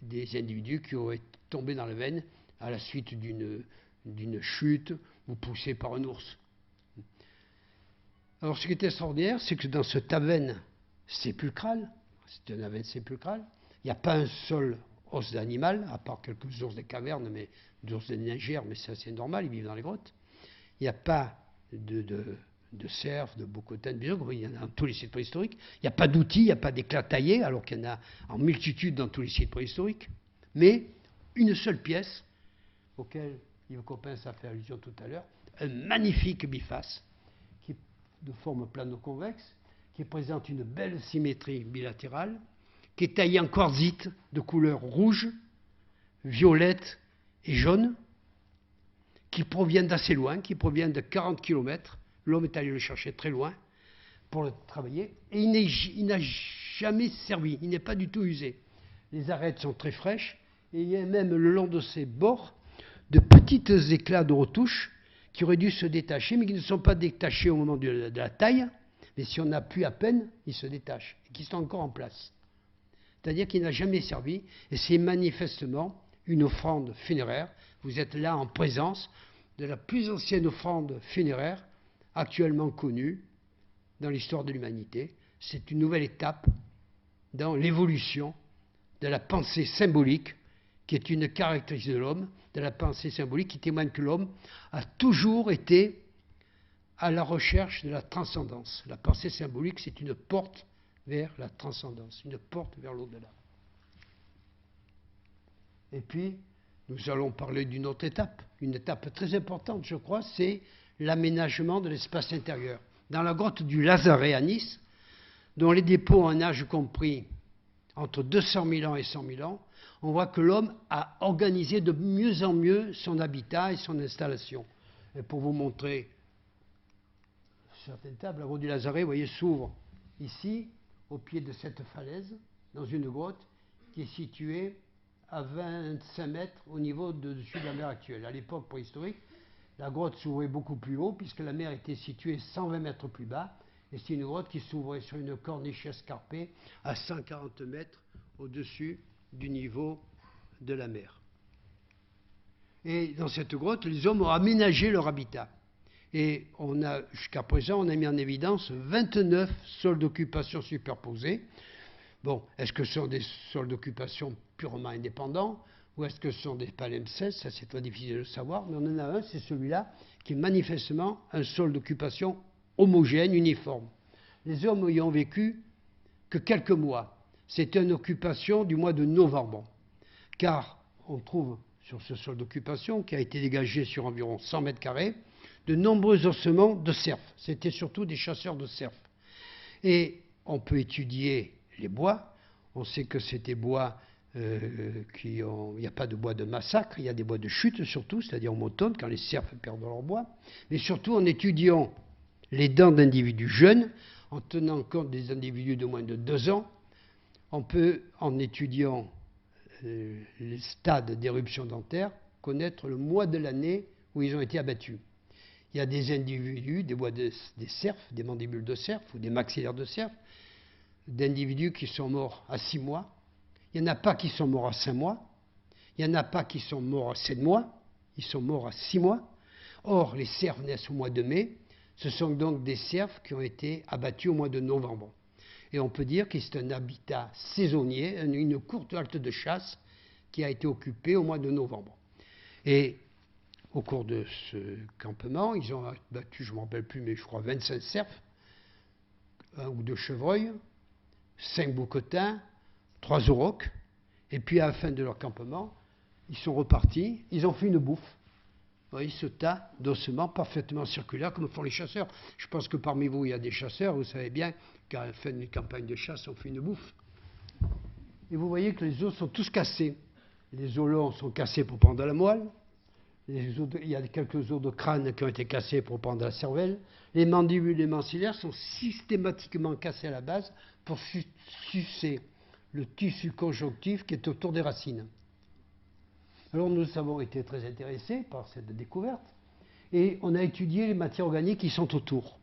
des individus qui auraient tombé dans la veine à la suite d'une chute ou poussés par un ours. Alors ce qui est extraordinaire, c'est que dans ce taverne sépulcral, c'est un taverne sépulcral, il n'y a pas un seul os d'animal, à part quelques ours des cavernes, mais des ours des ningères, mais c'est assez normal, ils vivent dans les grottes. Il n'y a pas de cerfs, de bocotins, de bisons, il y en a dans tous les sites préhistoriques. Il n'y a pas d'outils, il n'y a pas d'éclats taillés, alors qu'il y en a en multitude dans tous les sites préhistoriques. Mais une seule pièce, auquel Yves Coppens a fait allusion tout à l'heure, un magnifique biface, qui est de forme plano-convexe, qui présente une belle symétrie bilatérale, qui est taillé en quartzite de couleur rouge, violette et jaune, qui provient d'assez loin, qui provient de 40 km. L'homme est allé le chercher très loin pour le travailler, et il n'a jamais servi, il n'est pas du tout usé. Les arêtes sont très fraîches, et il y a même le long de ses bords de petits éclats de retouche qui auraient dû se détacher, mais qui ne sont pas détachés au moment de la taille, mais si on appuie à peine, ils se détachent, et qui sont encore en place. C'est-à-dire qu'il n'a jamais servi, et c'est manifestement une offrande funéraire. Vous êtes là en présence de la plus ancienne offrande funéraire actuellement connue dans l'histoire de l'humanité. C'est une nouvelle étape dans l'évolution de la pensée symbolique, qui est une caractéristique de l'homme, de la pensée symbolique qui témoigne que l'homme a toujours été à la recherche de la transcendance. La pensée symbolique, c'est une porte vers la transcendance, une porte vers l'au-delà. Et puis, nous allons parler d'une autre étape, une étape très importante, je crois, c'est l'aménagement de l'espace intérieur. Dans la grotte du Lazaret à Nice, dont les dépôts ont un âge compris entre 200 000 ans et 100 000 ans, on voit que l'homme a organisé de mieux en mieux son habitat et son installation. Et pour vous montrer certaines tables, la grotte du Lazaret, vous voyez, s'ouvre ici, au pied de cette falaise, dans une grotte qui est située à 25 mètres au niveau de dessus de la mer actuelle. À l'époque préhistorique, la grotte s'ouvrait beaucoup plus haut puisque la mer était située 120 mètres plus bas. Et c'est une grotte qui s'ouvrait sur une corniche escarpée à 140 mètres au-dessus du niveau de la mer. Et dans cette grotte, les hommes ont aménagé leur habitat. Et jusqu'à présent, on a mis en évidence 29 sols d'occupation superposés. Bon, est-ce que ce sont des sols d'occupation purement indépendants ou est-ce que ce sont des palimpsestes? Ça, c'est très difficile de le savoir, mais on en a un, c'est celui-là, qui est manifestement un sol d'occupation homogène, uniforme. Les hommes y ont vécu que quelques mois. C'était une occupation du mois de novembre, car on trouve sur ce sol d'occupation, qui a été dégagé sur environ 100 mètres carrés, de nombreux ossements de cerfs. C'était surtout des chasseurs de cerfs. Et on peut étudier les bois. On sait que c'est des bois il n'y a pas de bois de massacre, il y a des bois de chute surtout, c'est-à-dire en automne, quand les cerfs perdent leur bois. Mais surtout en étudiant les dents d'individus jeunes, en tenant compte des individus de moins de 2 ans, on peut, en étudiant les stades d'éruption dentaire, connaître le mois de l'année où ils ont été abattus. Il y a des individus, des cerfs, des mandibules de cerf ou des maxillaires de cerf, d'individus qui sont morts à 6 mois. Il n'y en a pas qui sont morts à 5 mois. Il n'y en a pas qui sont morts à 7 mois. Ils sont morts à 6 mois. Or, les cerfs naissent au mois de mai. Ce sont donc des cerfs qui ont été abattus au mois de novembre. Et on peut dire que c'est un habitat saisonnier, une courte halte de chasse qui a été occupée au mois de novembre. Et au cours de ce campement, ils ont abattu, je ne me rappelle plus, mais je crois 25 cerfs, 1 ou 2 chevreuils, 5 bouquetins, 3 aurochs. Et puis à la fin de leur campement, ils sont repartis, ils ont fait une bouffe. Vous voyez ce tas d'ossements parfaitement circulaires comme font les chasseurs. Je pense que parmi vous, il y a des chasseurs, vous savez bien qu'à la fin d'une campagne de chasse, on fait une bouffe. Et vous voyez que les os sont tous cassés. Les os longs sont cassés pour prendre la moelle. Il y a quelques os de crâne qui ont été cassés pour prendre la cervelle. Les mandibules et les maxillaires sont systématiquement cassés à la base pour sucer le tissu conjonctif qui est autour des racines. Alors nous avons été très intéressés par cette découverte et on a étudié les matières organiques qui sont autour.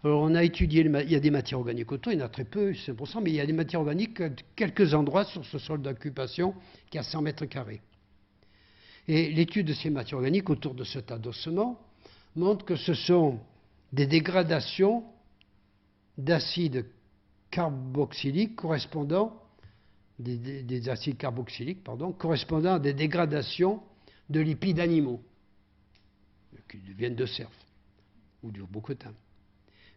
Alors on a étudié, il y a des matières organiques autour, il y en a très peu, 5%, mais il y a des matières organiques à quelques endroits sur ce sol d'occupation qui a 100 mètres carrés. Et l'étude de ces matières organiques autour de ce tas d'ossements montre que ce sont des dégradations d'acides carboxyliques des acides carboxyliques, correspondant à des dégradations de lipides animaux, qui viennent de cerfs ou du bouquetin.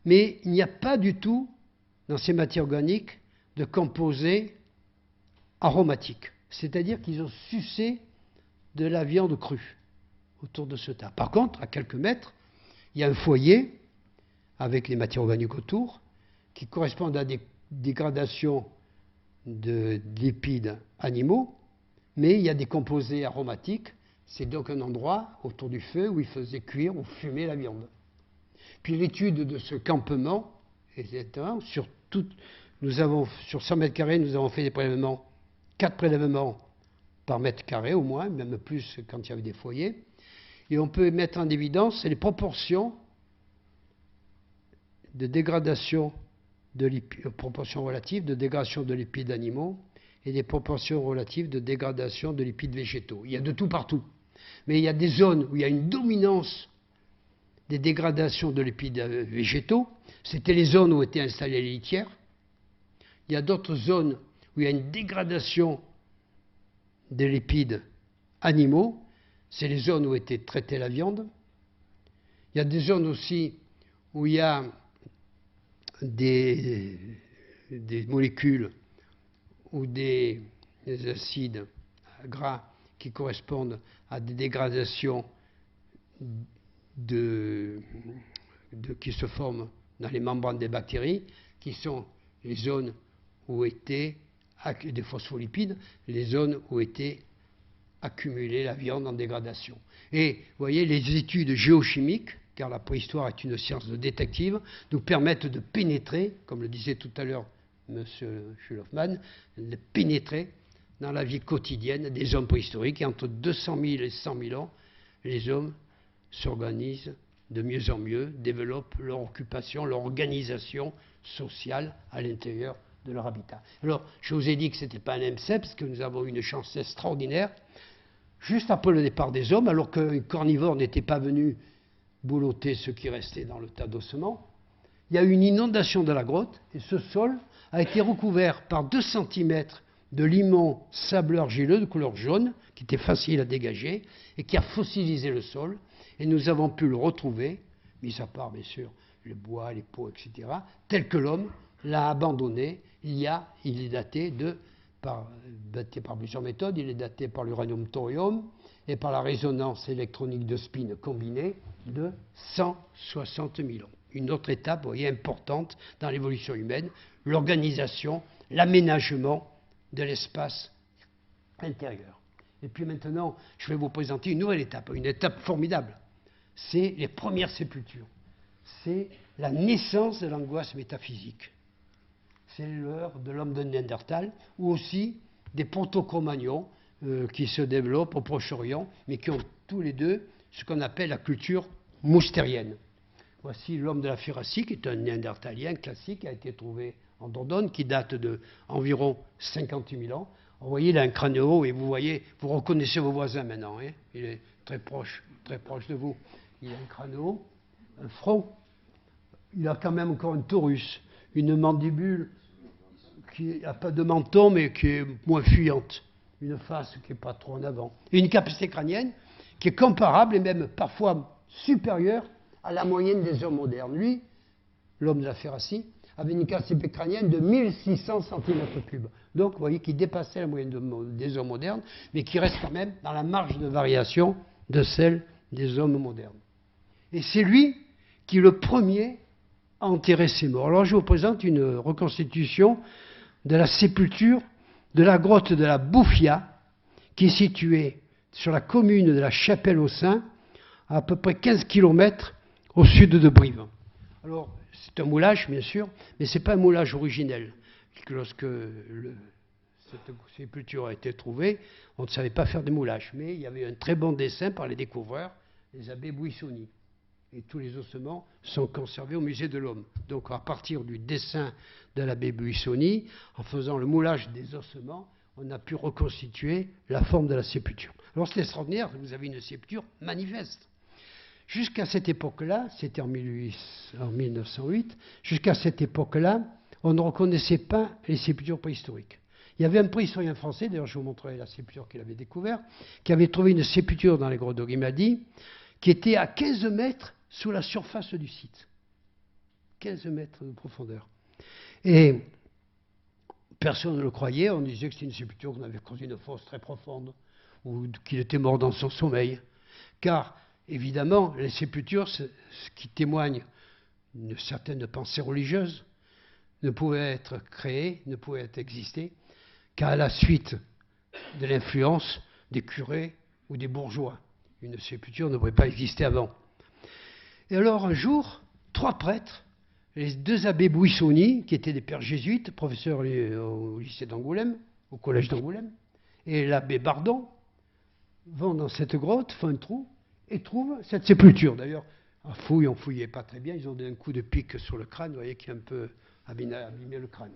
Mais il n'y a pas du tout, dans ces matières organiques, de composés aromatiques. C'est-à-dire qu'ils ont sucé de la viande crue autour de ce tas. Par contre, à quelques mètres, il y a un foyer avec les matières organiques autour qui correspondent à des dégradations de lipides animaux, mais il y a des composés aromatiques. C'est donc un endroit autour du feu où ils faisaient cuire ou fumer la viande. Puis l'étude de ce campement, sur 100 mètres carrés, nous avons fait des prélèvements, 4 prélèvements par mètre carré au moins, même plus quand il y avait des foyers. Et on peut mettre en évidence les proportions de dégradation proportions relatives de dégradation de lipides animaux et des proportions relatives de dégradation de lipides végétaux. Il y a de tout partout. Mais il y a des zones où il y a une dominance des dégradations de lipides végétaux. C'était les zones où étaient installées les litières. Il y a d'autres zones où il y a une dégradation des lipides animaux. C'est les zones où était traitée la viande. Il y a des zones aussi où il y a des molécules ou des acides gras qui correspondent à des dégradations qui se forment dans les membranes des bactéries, qui sont les zones où étaient des phospholipides, les zones où était accumulée la viande en dégradation. Et vous voyez, les études géochimiques car la préhistoire est une science de détective, nous permettent de pénétrer, comme le disait tout à l'heure M. Schulhoffmann, de pénétrer dans la vie quotidienne des hommes préhistoriques. Et entre 200 000 et 100 000 ans, les hommes s'organisent de mieux en mieux, développent leur occupation, leur organisation sociale à l'intérieur de leur habitat. Alors, je vous ai dit que ce n'était pas un MCEPS, que nous avons eu une chance extraordinaire. Juste après le départ des hommes, alors qu'un carnivore n'était pas venu boulotter ce qui restait dans le tas d'ossements, il y a eu une inondation de la grotte, et ce sol a été recouvert par 2 cm de limon sableux argileux de couleur jaune, qui était facile à dégager, et qui a fossilisé le sol, et nous avons pu le retrouver, mis à part bien sûr le bois, les pots, etc., tel que l'homme l'a abandonné. Il est daté par plusieurs méthodes. Il est daté par l'uranium-thorium et par la résonance électronique de spin combinée de 160 000 ans. Une autre étape, vous voyez, importante dans l'évolution humaine, l'organisation, l'aménagement de l'espace intérieur. Et puis maintenant, je vais vous présenter une nouvelle étape, une étape formidable. C'est les premières sépultures. C'est la naissance de l'angoisse métaphysique. C'est l'heure de l'homme de Néandertal, ou aussi des proto-Cro-Magnons qui se développent au Proche-Orient, mais qui ont tous les deux ce qu'on appelle la culture moustérienne. Voici l'homme de la Firacie, qui est un néandertalien classique, qui a été trouvé en Dordogne, qui date d'environ 58 000 ans. Vous voyez, il a un crâne haut, et vous reconnaissez vos voisins maintenant. Hein, il est très proche de vous. Il a un crâne haut, un front. Il a quand même encore un torus, une mandibule qui n'a pas de menton, mais qui est moins fuyante. Une face qui n'est pas trop en avant. Et une capacité crânienne qui est comparable et même parfois supérieure à la moyenne des hommes modernes. Lui, l'homme de la Firacie, avait une capacité crânienne de 1600 cm3. Donc, vous voyez qu'il dépassait la moyenne des hommes modernes, mais qui reste quand même dans la marge de variation de celle des hommes modernes. Et c'est lui qui est le premier à enterrer ses morts. Alors, je vous présente une reconstitution de la sépulture de la grotte de la Bouffia, qui est située sur la commune de la Chapelle-aux-Saints, à peu près 15 km au sud de Brive. Alors, c'est un moulage, bien sûr, mais ce n'est pas un moulage originel. Lorsque cette sépulture a été trouvée, on ne savait pas faire de moulage, mais il y avait un très bon dessin par les découvreurs, les abbés Buissoni. Et tous les ossements sont conservés au musée de l'Homme. Donc, à partir du dessin de l'abbé Buissoni, en faisant le moulage des ossements, on a pu reconstituer la forme de la sépulture. Alors, c'est extraordinaire, vous avez une sépulture manifeste. Jusqu'à cette époque-là, c'était en 1908, jusqu'à cette époque-là, on ne reconnaissait pas les sépultures préhistoriques. Il y avait un préhistorien français, d'ailleurs je vous montrerai la sépulture qu'il avait découverte, qui avait trouvé une sépulture dans les grottes de Grimadi, qui était à 15 mètres sous la surface du site. 15 mètres de profondeur. Et personne ne le croyait, on disait que c'était une sépulture qu'on avait creusé une fosse très profonde, ou qu'il était mort dans son sommeil. Car évidemment, les sépultures, ce qui témoigne d'une certaine pensée religieuse, ne pouvaient être créées, ne pouvaient exister qu'à la suite de l'influence des curés ou des bourgeois. Une sépulture ne pouvait pas exister avant. Et alors un jour, 3 prêtres, les 2 abbés Buissoni, qui étaient des pères jésuites, professeurs au lycée d'Angoulême, au collège d'Angoulême, et l'abbé Bardon, vont dans cette grotte, font un trou, et trouvent cette sépulture. D'ailleurs, on fouillait pas très bien, ils ont donné un coup de pic sur le crâne, vous voyez, qui a un peu abîmé le crâne.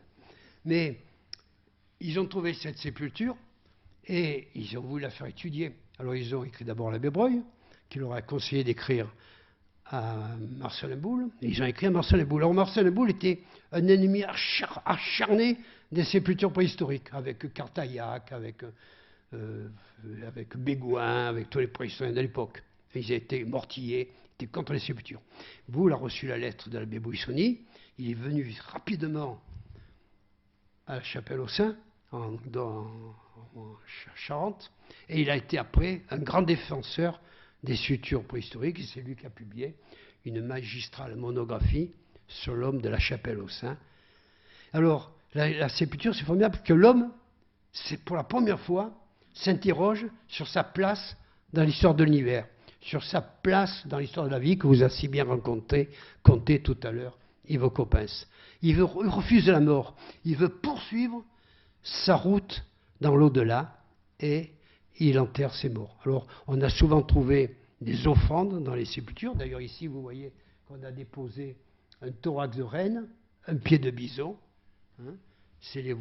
Mais ils ont trouvé cette sépulture et ils ont voulu la faire étudier. Alors ils ont écrit d'abord à l'abbé Breuil, qui leur a conseillé d'écrire à Marcelin Boule, et ils ont écrit à Marcelin Boule. Alors Marcelin Boule était un ennemi acharné des sépultures préhistoriques, avec Cartaillac, avec Bégoin, avec tous les préhistoriens de l'époque. Ils étaient mortiers, ils étaient contre les sépultures. Boule a reçu la lettre de l'abbé Buissoni, il est venu rapidement à la Chapelle-aux-Saints, en Charente, et il a été après un grand défenseur des sépultures préhistoriques, et c'est lui qui a publié une magistrale monographie sur l'homme de la Chapelle-aux-Saints. Alors, la sépulture, c'est formidable parce que l'homme, c'est pour la première fois, s'interroge sur sa place dans l'histoire de l'univers, sur sa place dans l'histoire de la vie que vous a si bien conté tout à l'heure Ivo Coppens. Il refuse la mort, il veut poursuivre sa route dans l'au-delà et il enterre ses morts. Alors, on a souvent trouvé des offrandes dans les sépultures. D'ailleurs, ici, vous voyez qu'on a déposé un thorax de renne, un pied de bison. Hein. C'est les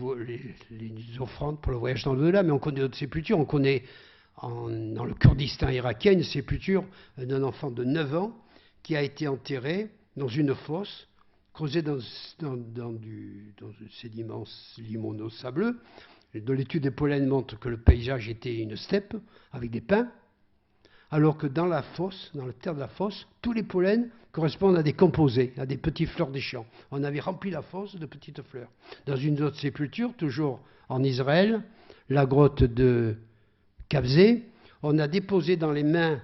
offrandes pour le voyage dans l'au-delà, mais on connaît d'autres sépultures. On connaît dans le Kurdistan irakien une sépulture d'un enfant de 9 ans qui a été enterré dans une fosse creusée dans du sédiment limoneux sableux. De l'étude des pollens montre que le paysage était une steppe avec des pins, alors que dans la fosse, dans la terre de la fosse, tous les pollens correspondent à des composés, à des petites fleurs des champs. On avait rempli la fosse de petites fleurs. Dans une autre sépulture, toujours en Israël, la grotte de Kabzé, on a déposé dans les mains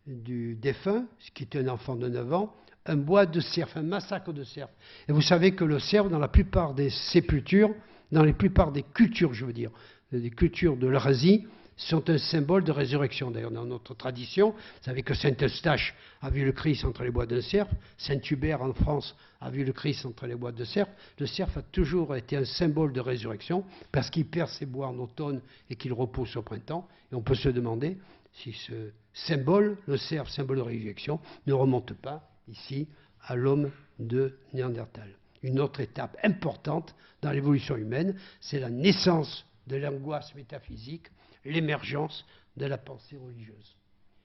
du défunt, ce qui était un enfant de 9 ans, un bois de cerf, un massacre de cerf. Et vous savez que le cerf, dans la plupart des sépultures, dans la plupart des cultures, je veux dire, des cultures de l'Eurasie, sont un symbole de résurrection. D'ailleurs, dans notre tradition, vous savez que Saint Eustache a vu le Christ entre les bois d'un cerf, Saint Hubert en France a vu le Christ entre les bois de cerf. Le cerf a toujours été un symbole de résurrection parce qu'il perd ses bois en automne et qu'il repousse au printemps. Et on peut se demander si ce symbole, le cerf, symbole de résurrection, ne remonte pas ici à l'homme de Néandertal. Une autre étape importante dans l'évolution humaine, c'est la naissance de l'angoisse métaphysique, l'émergence de la pensée religieuse.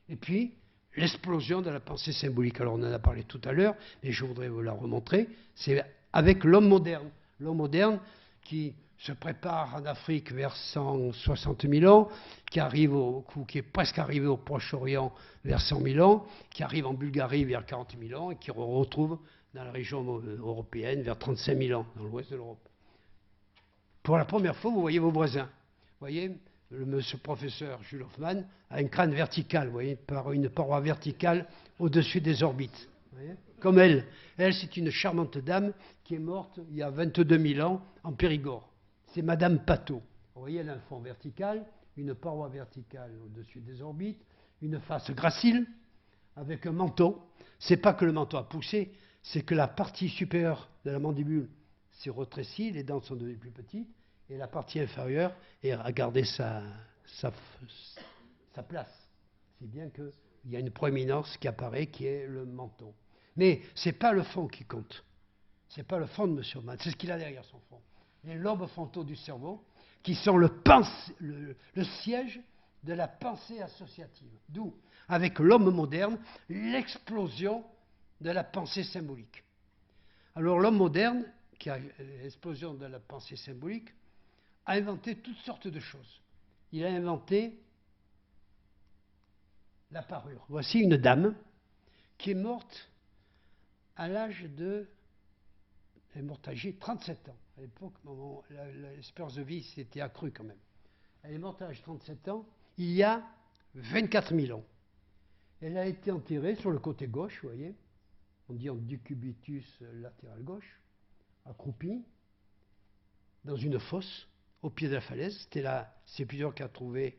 Et puis, l'explosion de la pensée symbolique. Alors, on en a parlé tout à l'heure, mais je voudrais vous la remontrer. C'est avec l'homme moderne. L'homme moderne qui se prépare en Afrique vers 160 000 ans, qui est presque arrivé au Proche-Orient vers 100 000 ans, qui arrive en Bulgarie vers 40 000 ans et qui retrouve dans la région européenne vers 35 000 ans, dans l'ouest de l'Europe. Pour la première fois, vous voyez vos voisins. Vous voyez, ce professeur Jules Hoffmann a un crâne vertical, vous voyez, par une paroi verticale au-dessus des orbites. Vous voyez, comme elle. Elle, c'est une charmante dame qui est morte il y a 22 000 ans en Périgord. C'est Madame Pateau. Vous voyez, elle a un fond vertical, une paroi verticale au-dessus des orbites, une face gracile, avec un menton. C'est pas que le menton a poussé, c'est que la partie supérieure de la mandibule s'est rétrécie, les dents sont devenues plus petites, et la partie inférieure a gardé sa place. Si bien qu'il y a une proéminence qui apparaît, qui est le menton. Mais ce n'est pas le fond qui compte. Ce n'est pas le fond de M. Hoffmann, c'est ce qu'il a derrière son fond. Les lobes frontaux du cerveau, qui sont le siège de la pensée associative. D'où, avec l'homme moderne, l'explosion de la pensée symbolique. Alors l'homme moderne, qui a l'explosion de la pensée symbolique, a inventé toutes sortes de choses. Il a inventé la parure. Voici une dame qui est morte à l'âge de... Elle est morte âgée de 37 ans. À l'époque, l'espérance de vie s'était accrue quand même. Elle est morte à l'âge de 37 ans, il y a 24 000 ans. Elle a été enterrée sur le côté gauche, vous voyez. On dit en décubitus latéral gauche, accroupie, dans une fosse, au pied de la falaise. C'était la sépulture qu'a trouvé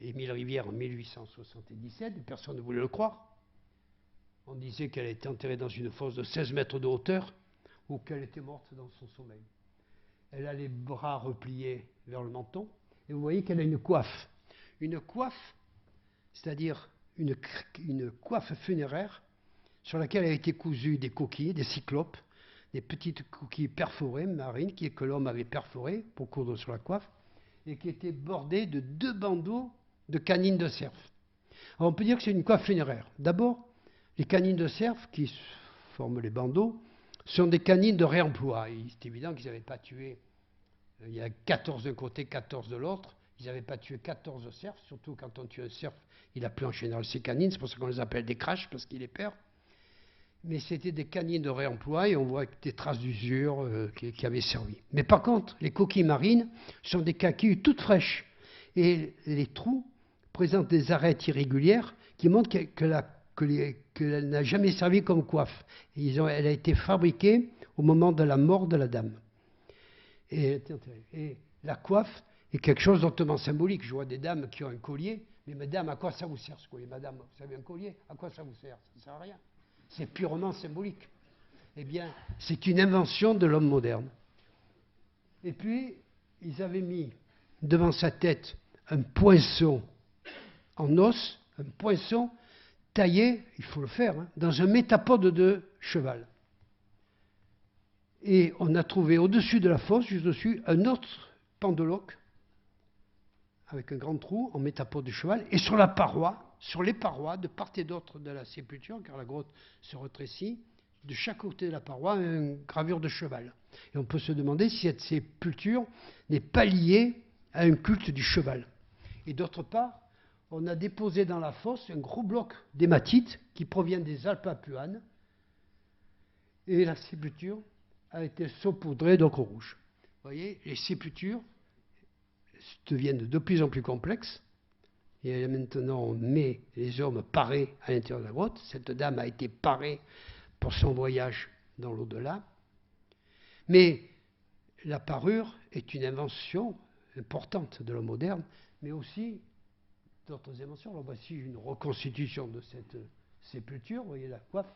Émile Rivière en 1877. Personne ne voulait le croire. On disait qu'elle était enterrée dans une fosse de 16 mètres de hauteur ou qu'elle était morte dans son sommeil. Elle a les bras repliés vers le menton et vous voyez qu'elle a une coiffe. Une coiffe, c'est-à-dire une coiffe funéraire sur laquelle a été cousu des coquilles, des cyclopes, des petites coquilles perforées marines que l'homme avait perforées pour coudre sur la coiffe et qui étaient bordées de 2 bandeaux de canines de cerf. Alors on peut dire que c'est une coiffe funéraire. D'abord, les canines de cerf qui forment les bandeaux sont des canines de réemploi. C'est évident qu'ils n'avaient pas tué, il y a 14 d'un côté, 14 de l'autre, ils n'avaient pas tué 14 cerfs, surtout quand on tue un cerf, il n'a plus en général ses canines, c'est pour ça qu'on les appelle des craches, parce qu'il les perd. Mais c'était des canines de réemploi et on voit des traces d'usure qui avaient servi. Mais par contre, les coquilles marines sont des coquilles toutes fraîches. Et les trous présentent des arêtes irrégulières qui montrent qu'elle n'a jamais servi comme coiffe. Elle a été fabriquée au moment de la mort de la dame. Et la coiffe est quelque chose d'autrement symbolique. Je vois des dames qui ont un collier, Mais madame, à quoi ça vous sert ce collier? Madame, vous savez un collier, à quoi ça vous sert? Ça ne sert à rien. C'est purement symbolique. Eh bien, c'est une invention de l'homme moderne. Et puis, ils avaient mis devant sa tête un poinçon en os, un poinçon taillé, il faut le faire, hein, dans un métapode de cheval. Et on a trouvé au-dessus de la fosse, juste au-dessus, un autre pendeloque avec un grand trou en métapode de cheval, et sur la paroi, sur les parois, de part et d'autre de la sépulture, car la grotte se rétrécit, de chaque côté de la paroi, une gravure de cheval. Et on peut se demander si cette sépulture n'est pas liée à un culte du cheval. Et d'autre part, on a déposé dans la fosse un gros bloc d'hématite qui provient des Alpes Apuanes, et la sépulture a été saupoudrée d'ocre rouge. Vous voyez, les sépultures deviennent de plus en plus complexes. Et maintenant, on met les hommes parés à l'intérieur de la grotte. Cette dame a été parée pour son voyage dans l'au-delà. Mais la parure est une invention importante de l'homme moderne, mais aussi d'autres inventions. Alors voici une reconstitution de cette sépulture. Vous voyez la coiffe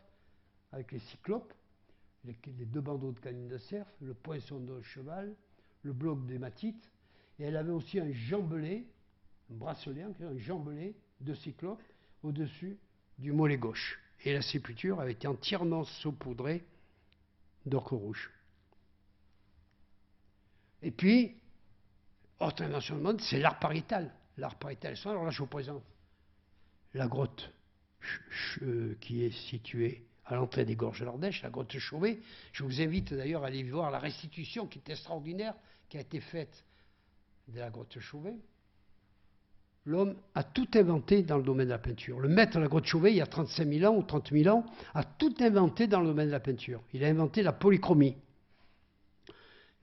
avec les cyclopes, les deux bandeaux de canine de cerf, le poinçon de cheval, le bloc d'hématite. Et elle avait aussi un jambelet, un bracelet, un jambelet de cyclope au-dessus du mollet gauche. Et la sépulture avait été entièrement saupoudrée d'ocre rouge. Et puis, autre invention de mode, c'est l'art pariétal. L'art pariétal. Alors là, je vous présente la grotte qui est située à l'entrée des gorges de l'Ardèche, la grotte Chauvet. Je vous invite d'ailleurs à aller voir la restitution qui est extraordinaire, qui a été faite de la grotte Chauvet. L'homme a tout inventé dans le domaine de la peinture. Le maître de la grotte Chauvet, il y a 35 000 ans ou 30 000 ans, a tout inventé dans le domaine de la peinture. Il a inventé la polychromie,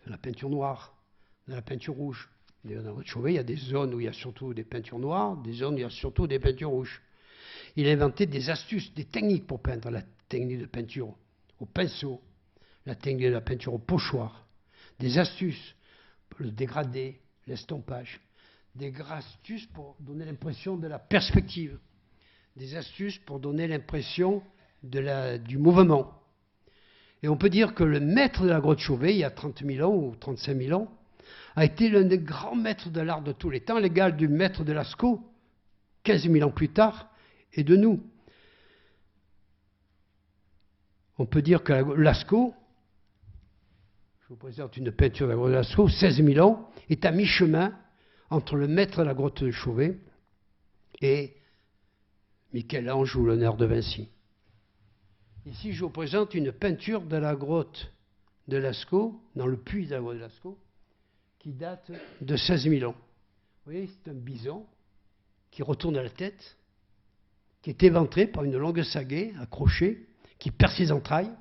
la peinture noire, la peinture rouge. Dans la grotte Chauvet, il y a des zones où il y a surtout des peintures noires, des zones où il y a surtout des peintures rouges. Il a inventé des astuces, des techniques pour peindre, la technique de peinture au pinceau, la technique de la peinture au pochoir, des astuces pour le dégradé, l'estompage, des astuces pour donner l'impression de la perspective, des astuces pour donner l'impression du mouvement. Et on peut dire que le maître de la grotte Chauvet, il y a 30 000 ans ou 35 000 ans, a été l'un des grands maîtres de l'art de tous les temps, l'égal du maître de Lascaux, 15 000 ans plus tard, et de nous. On peut dire que Lascaux, je vous présente une peinture de la grotte de Lascaux, 16 000 ans, est à mi-chemin entre le maître de la grotte de Chauvet et Michel-Ange ou Léonard de Vinci. Ici, je vous présente une peinture de la grotte de Lascaux, dans le puits de la grotte de Lascaux, qui date de 16 000 ans. Vous voyez, c'est un bison qui retourne la tête, qui est éventré par une longue sagaie accrochée, qui perd ses entrailles.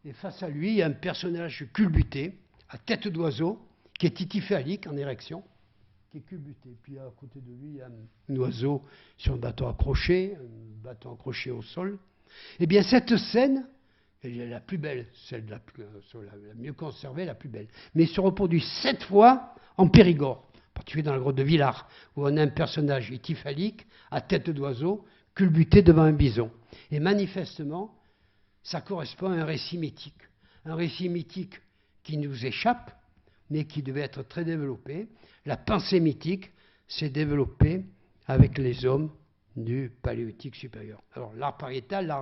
Et face à lui, il y a un personnage culbuté, à tête d'oiseau, qui est titiféalique en érection, qui est culbuté. Puis à côté de lui, il y a un oiseau sur un bâton accroché au sol. Eh bien, cette scène, elle est la plus belle, celle la mieux conservée, la plus belle. Mais il se reproduit 7 fois en Périgord, en particulier dans la grotte de Villars, où on a un personnage étiphalique, à tête d'oiseau, culbuté devant un bison. Et manifestement, ça correspond à un récit mythique. Un récit mythique qui nous échappe, mais qui devait être très développé. La pensée mythique s'est développée avec les hommes du Paléolithique supérieur. Alors, l'art pariétal,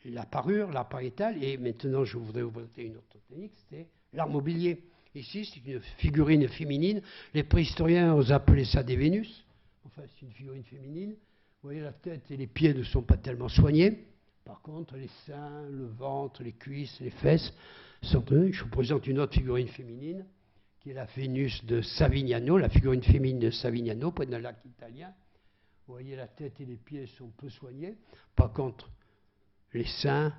la parure, l'art pariétal, et maintenant je voudrais vous présenter une autre technique, c'est l'art mobilier. Ici, c'est une figurine féminine. Les préhistoriens ont appelé ça des Vénus. Enfin, c'est une figurine féminine. Vous voyez, la tête et les pieds ne sont pas tellement soignés. Par contre, les seins, le ventre, les cuisses, les fesses sont tenus. Je vous présente une autre figurine féminine, qui est la Vénus de Savignano, la figurine féminine de Savignano, près d'un lac italien. Vous voyez, la tête et les pieds sont peu soignés. Par contre, les seins,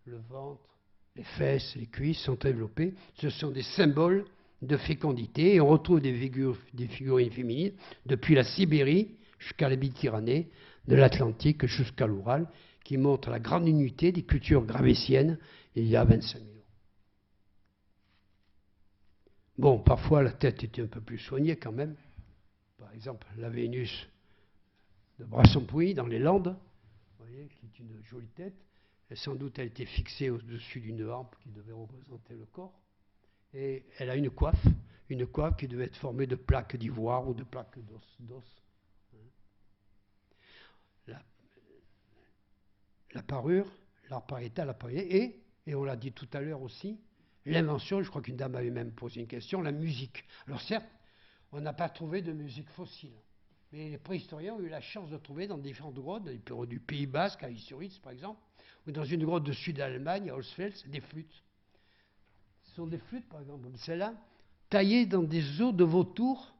le ventre, les fesses, les cuisses sont développés. Ce sont des symboles de fécondité. Et on retrouve des figurines féminines depuis la Sibérie jusqu'à la Méditerranée, de l'Atlantique jusqu'à l'Oural, qui montrent la grande unité des cultures gravétiennes il y a 25 000 ans. Bon, parfois la tête était un peu plus soignée quand même. Par exemple, la Vénus de Brassempouy, dans les Landes, vous voyez, qui est une jolie tête. Et sans doute, elle était fixée au-dessus d'une harpe qui devait représenter le corps. Et elle a une coiffe qui devait être formée de plaques d'ivoire ou de plaques d'os. La parure, l'art pariétal, et on l'a dit tout à l'heure aussi, l'invention, je crois qu'une dame avait même posé une question, la musique. Alors certes, on n'a pas trouvé de musique fossile, mais les préhistoriens ont eu la chance de trouver dans différentes grottes, du Pays Basque, à Issuritz par exemple, ou dans une grotte de sud d'Allemagne, à Holzfels, des flûtes. Ce sont des flûtes, par exemple, comme celle-là, taillées dans des os de vautour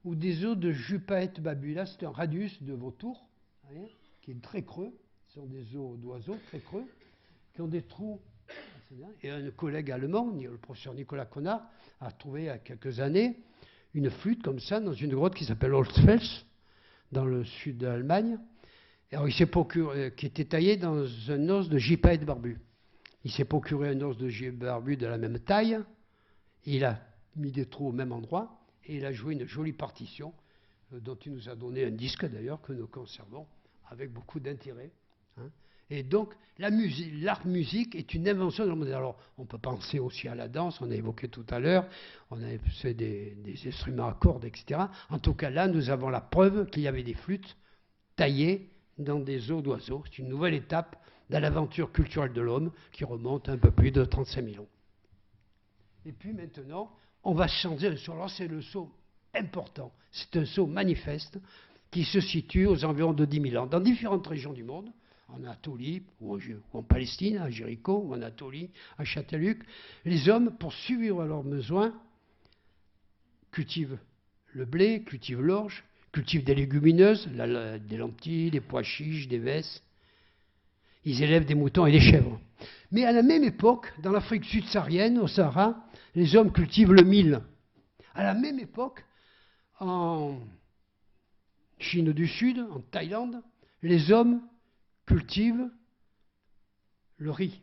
ou des os de Jupaète babula, c'est un radius de vautour, voyez, qui est très creux. Ce sont des os d'oiseaux très creux, qui ont des trous. Et un collègue allemand, le professeur Nicolas Connard, a trouvé il y a quelques années une flûte comme ça dans une grotte qui s'appelle Holzfels, dans le sud de l'Allemagne. Alors, il s'est procuré, qui était taillé dans un os de gypaète barbu. Il s'est procuré un os de gypaète barbu de la même taille, il a mis des trous au même endroit, et il a joué une jolie partition, dont il nous a donné un disque d'ailleurs, que nous conservons avec beaucoup d'intérêt. Hein. Et donc, l'art musique est une invention de l'homme moderne. Alors, on peut penser aussi à la danse, on a évoqué tout à l'heure, on a fait des instruments à cordes, etc. En tout cas, là, nous avons la preuve qu'il y avait des flûtes taillées dans des os d'oiseaux. C'est une nouvelle étape dans l'aventure culturelle de l'homme qui remonte à un peu plus de 35 000 ans. Et puis maintenant, on va changer un saut. Alors, c'est le saut important. C'est un saut manifeste qui se situe aux environs de 10 000 ans, dans différentes régions du monde, en Anatolie, ou en Palestine, à Jéricho, ou en Anatolie, à Châteluc. Les hommes, pour subvenir à leurs besoins, cultivent le blé, cultivent l'orge, cultivent des légumineuses, des lentilles, des pois chiches, des vesses. Ils élèvent des moutons et des chèvres. Mais à la même époque, dans l'Afrique subsaharienne, au Sahara, les hommes cultivent le mil. À la même époque, en Chine du Sud, en Thaïlande, les hommes cultivent le riz.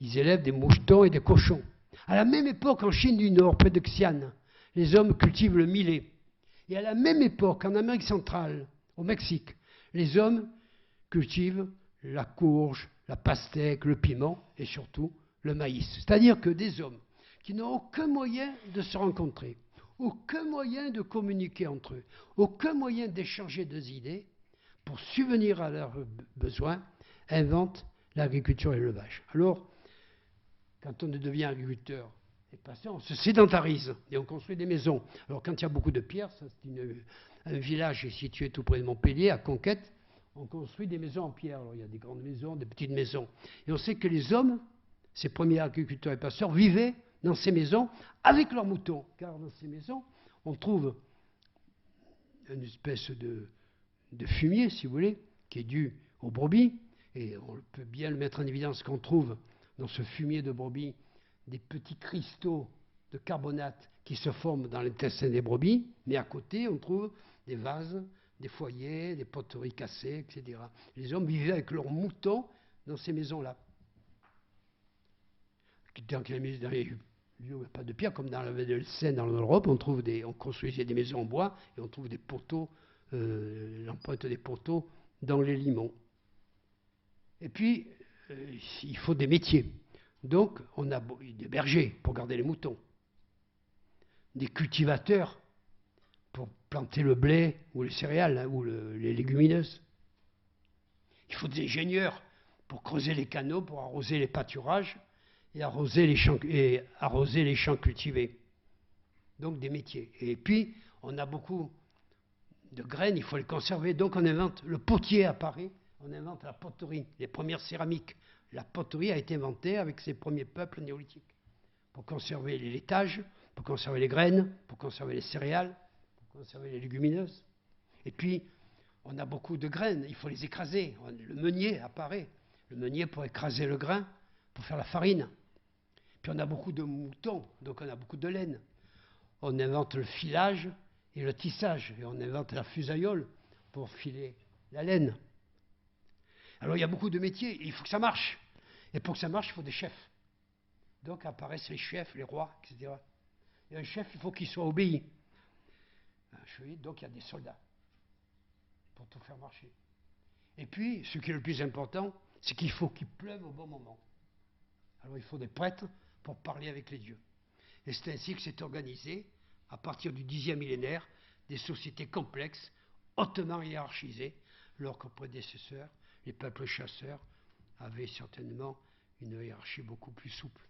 Ils élèvent des moutons et des cochons. À la même époque, en Chine du Nord, près de Xi'an, les hommes cultivent le millet. Et à la même époque, en Amérique centrale, au Mexique, les hommes cultivent la courge, la pastèque, le piment et surtout le maïs. C'est-à-dire que des hommes qui n'ont aucun moyen de se rencontrer, aucun moyen de communiquer entre eux, aucun moyen d'échanger des idées, pour subvenir à leurs besoins, inventent l'agriculture et l'élevage. Alors, quand on devient agriculteur et pasteur, on se sédentarise et on construit des maisons. Alors, quand il y a beaucoup de pierres, ça c'est un village situé tout près de Montpellier, à Conquête, on construit des maisons en pierre. Alors, il y a des grandes maisons, des petites maisons. Et on sait que les hommes, ces premiers agriculteurs et pasteurs, vivaient dans ces maisons avec leurs moutons. Car dans ces maisons, on trouve une espèce de fumier, si vous voulez, qui est dû aux brebis. Et on peut bien le mettre en évidence qu'on trouve dans ce fumier de brebis des petits cristaux de carbonate qui se forment dans l'intestin des brebis. Mais à côté, on trouve des vases, des foyers, des poteries cassées, etc. Les hommes vivaient avec leurs moutons dans ces maisons-là. Dans les lieux où il n'y a pas de pierre, comme dans la vallée de Seine, dans l'Europe, on construisait des maisons en bois et on trouve des poteaux, l'empreinte des poteaux dans les limons. Et puis, il faut des métiers. Donc, on a des bergers pour garder les moutons, des cultivateurs pour planter le blé ou les céréales, hein, ou les légumineuses. Il faut des ingénieurs pour creuser les canaux, pour arroser les pâturages et arroser les champs cultivés. Donc des métiers. Et puis, on a beaucoup de graines, il faut les conserver. Donc on invente, le potier apparaît, on invente la poterie, les premières céramiques. La poterie a été inventée avec ces premiers peuples néolithiques. Pour conserver les laitages, pour conserver les graines, pour conserver les céréales, pour conserver les légumineuses. Et puis, on a beaucoup de graines, il faut les écraser. Le meunier apparaît. Le meunier pour écraser le grain, pour faire la farine. Puis on a beaucoup de moutons, donc on a beaucoup de laine. On invente le filage et le tissage. Et on invente la fusaïole pour filer la laine. Alors il y a beaucoup de métiers, et il faut que ça marche. Et pour que ça marche, il faut des chefs. Donc apparaissent les chefs, les rois, etc. Et un chef, il faut qu'il soit obéi. Donc il y a des soldats. pour tout faire marcher. Et puis, ce qui est le plus important, c'est qu'il faut qu'il pleuve au bon moment. Alors il faut des prêtres pour parler avec les dieux. Et c'est ainsi que s'est organisé, à partir du 10e millénaire, des sociétés complexes, hautement hiérarchisées, alors que prédécesseurs, les peuples chasseurs, avaient certainement une hiérarchie beaucoup plus souple.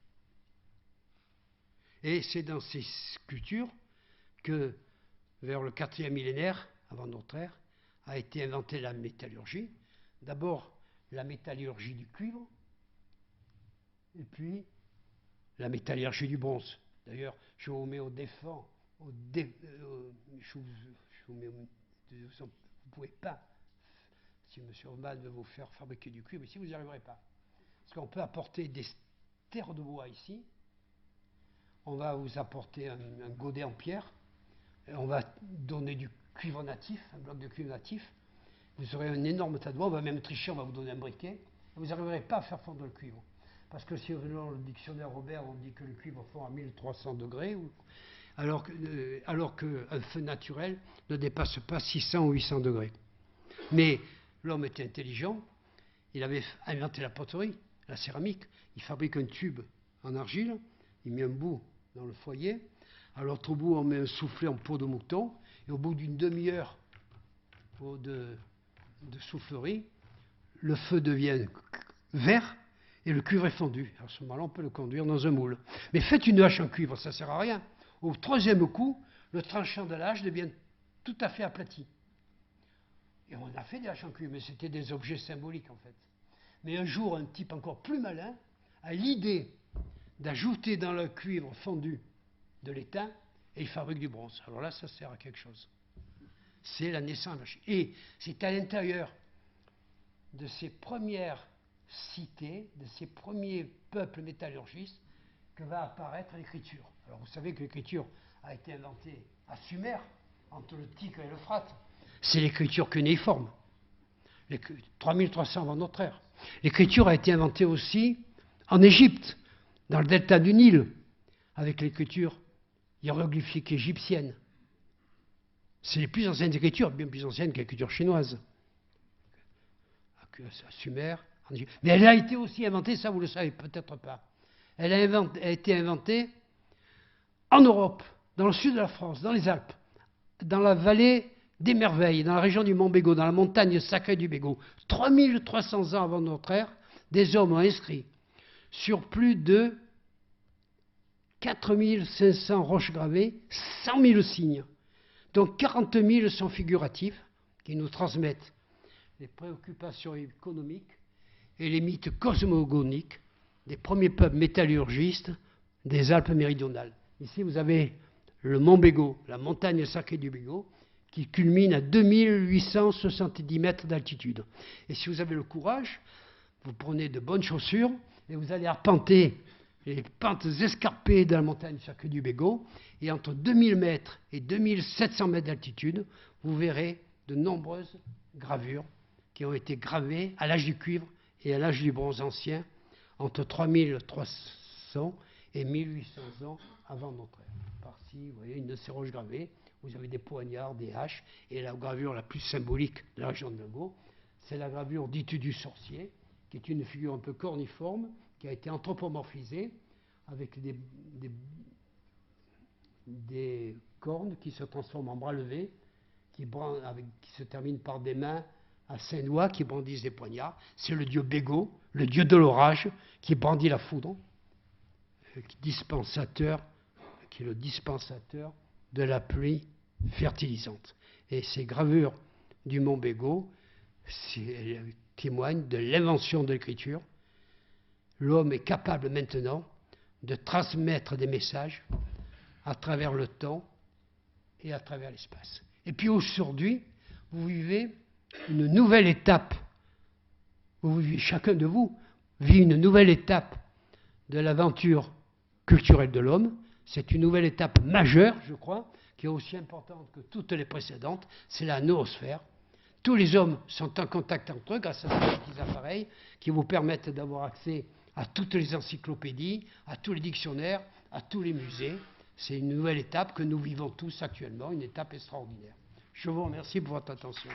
Et c'est dans ces cultures que, vers le 4e millénaire, avant notre ère, a été inventée la métallurgie. D'abord, la métallurgie du cuivre, et puis la métallurgie du bronze. D'ailleurs, je vous mets au défend, vous ne pouvez pas, si M. Hoffmann veut vous faire fabriquer du cuivre, ici vous n'y arriverez pas. Parce qu'on peut apporter des terres de bois ici, on va vous apporter un godet en pierre, et on va donner du cuivre natif, un bloc de cuivre natif, vous aurez un énorme tas de bois, on va même tricher, on va vous donner un briquet, et vous n'arriverez pas à faire fondre le cuivre. Parce que si dans le dictionnaire Robert, on dit que le cuivre fond à 1300 degrés, alors qu'un feu naturel ne dépasse pas 600 ou 800 degrés. Mais l'homme était intelligent, il avait inventé la poterie, la céramique, il fabrique un tube en argile, il met un bout dans le foyer, à l'autre bout on met un soufflet en peau de mouton, et au bout d'une demi-heure de soufflerie, le feu devient vert, et le cuivre est fondu. À ce moment-là, on peut le conduire dans un moule. Mais faites une hache en cuivre, ça ne sert à rien. Au troisième coup, le tranchant de la hache devient tout à fait aplati. Et on a fait des haches en cuivre, mais c'était des objets symboliques en fait. Mais un jour, un type encore plus malin a l'idée d'ajouter dans le cuivre fondu de l'étain, et il fabrique du bronze. Alors là, ça sert à quelque chose. C'est la naissance de la machine. Et c'est à l'intérieur de ces premières cités, de ces premiers peuples métallurgistes, que va apparaître l'écriture. Alors vous savez que l'écriture a été inventée à Sumer, entre le Tigre et l'Euphrate. C'est l'écriture cunéiforme, 3300 avant notre ère. L'écriture a été inventée aussi en Égypte, dans le delta du Nil, avec l'écriture hiéroglyphique égyptienne. C'est les plus anciennes écritures, bien plus anciennes que l'écriture chinoise. À Sumer, en Égypte. Mais elle a été aussi inventée, ça vous ne le savez peut-être pas. Elle a été inventée en Europe, dans le sud de la France, dans les Alpes, dans la vallée des Merveilles, dans la région du Mont Bégaud, dans la montagne sacrée du Bégaud. 3300 ans avant notre ère, des hommes ont inscrit sur plus de 4500 roches gravées, 100 000 signes. Donc 40 000 sont figuratifs, qui nous transmettent les préoccupations économiques et les mythes cosmogoniques des premiers peuples métallurgistes des Alpes méridionales. Ici, vous avez le Mont Bégaud, la montagne sacrée du Bégaud, qui culmine à 2870 mètres d'altitude. Et si vous avez le courage, vous prenez de bonnes chaussures et vous allez arpenter les pentes escarpées de la montagne sacrée du Bégaud, et entre 2000 mètres et 2700 mètres d'altitude, vous verrez de nombreuses gravures qui ont été gravées à l'âge du cuivre et à l'âge du bronze ancien, entre 3300 et 1800 ans avant notre ère. Par-ci, vous voyez, une de ces roches gravées, vous avez des poignards, des haches, et la gravure la plus symbolique de la région de Bégaud, c'est la gravure dite du sorcier, qui est une figure un peu corniforme, qui a été anthropomorphisée, avec des cornes qui se transforment en bras levés, qui se terminent par des mains à 5 doigts qui brandissent des poignards. C'est le dieu Bégaud, le dieu de l'orage, qui brandit la foudre, qui est le dispensateur de la pluie fertilisante. Et ces gravures du mont Bégaud témoignent de l'invention de l'écriture. L'homme est capable maintenant de transmettre des messages à travers le temps et à travers l'espace. Et puis aujourd'hui, vous vivez une nouvelle étape. Chacun de vous vit une nouvelle étape de l'aventure culturelle de l'homme. C'est une nouvelle étape majeure, je crois, qui est aussi importante que toutes les précédentes. C'est la noosphère. Tous les hommes sont en contact entre eux grâce à ces petits appareils qui vous permettent d'avoir accès à toutes les encyclopédies, à tous les dictionnaires, à tous les musées. C'est une nouvelle étape que nous vivons tous actuellement, une étape extraordinaire. Je vous remercie pour votre attention.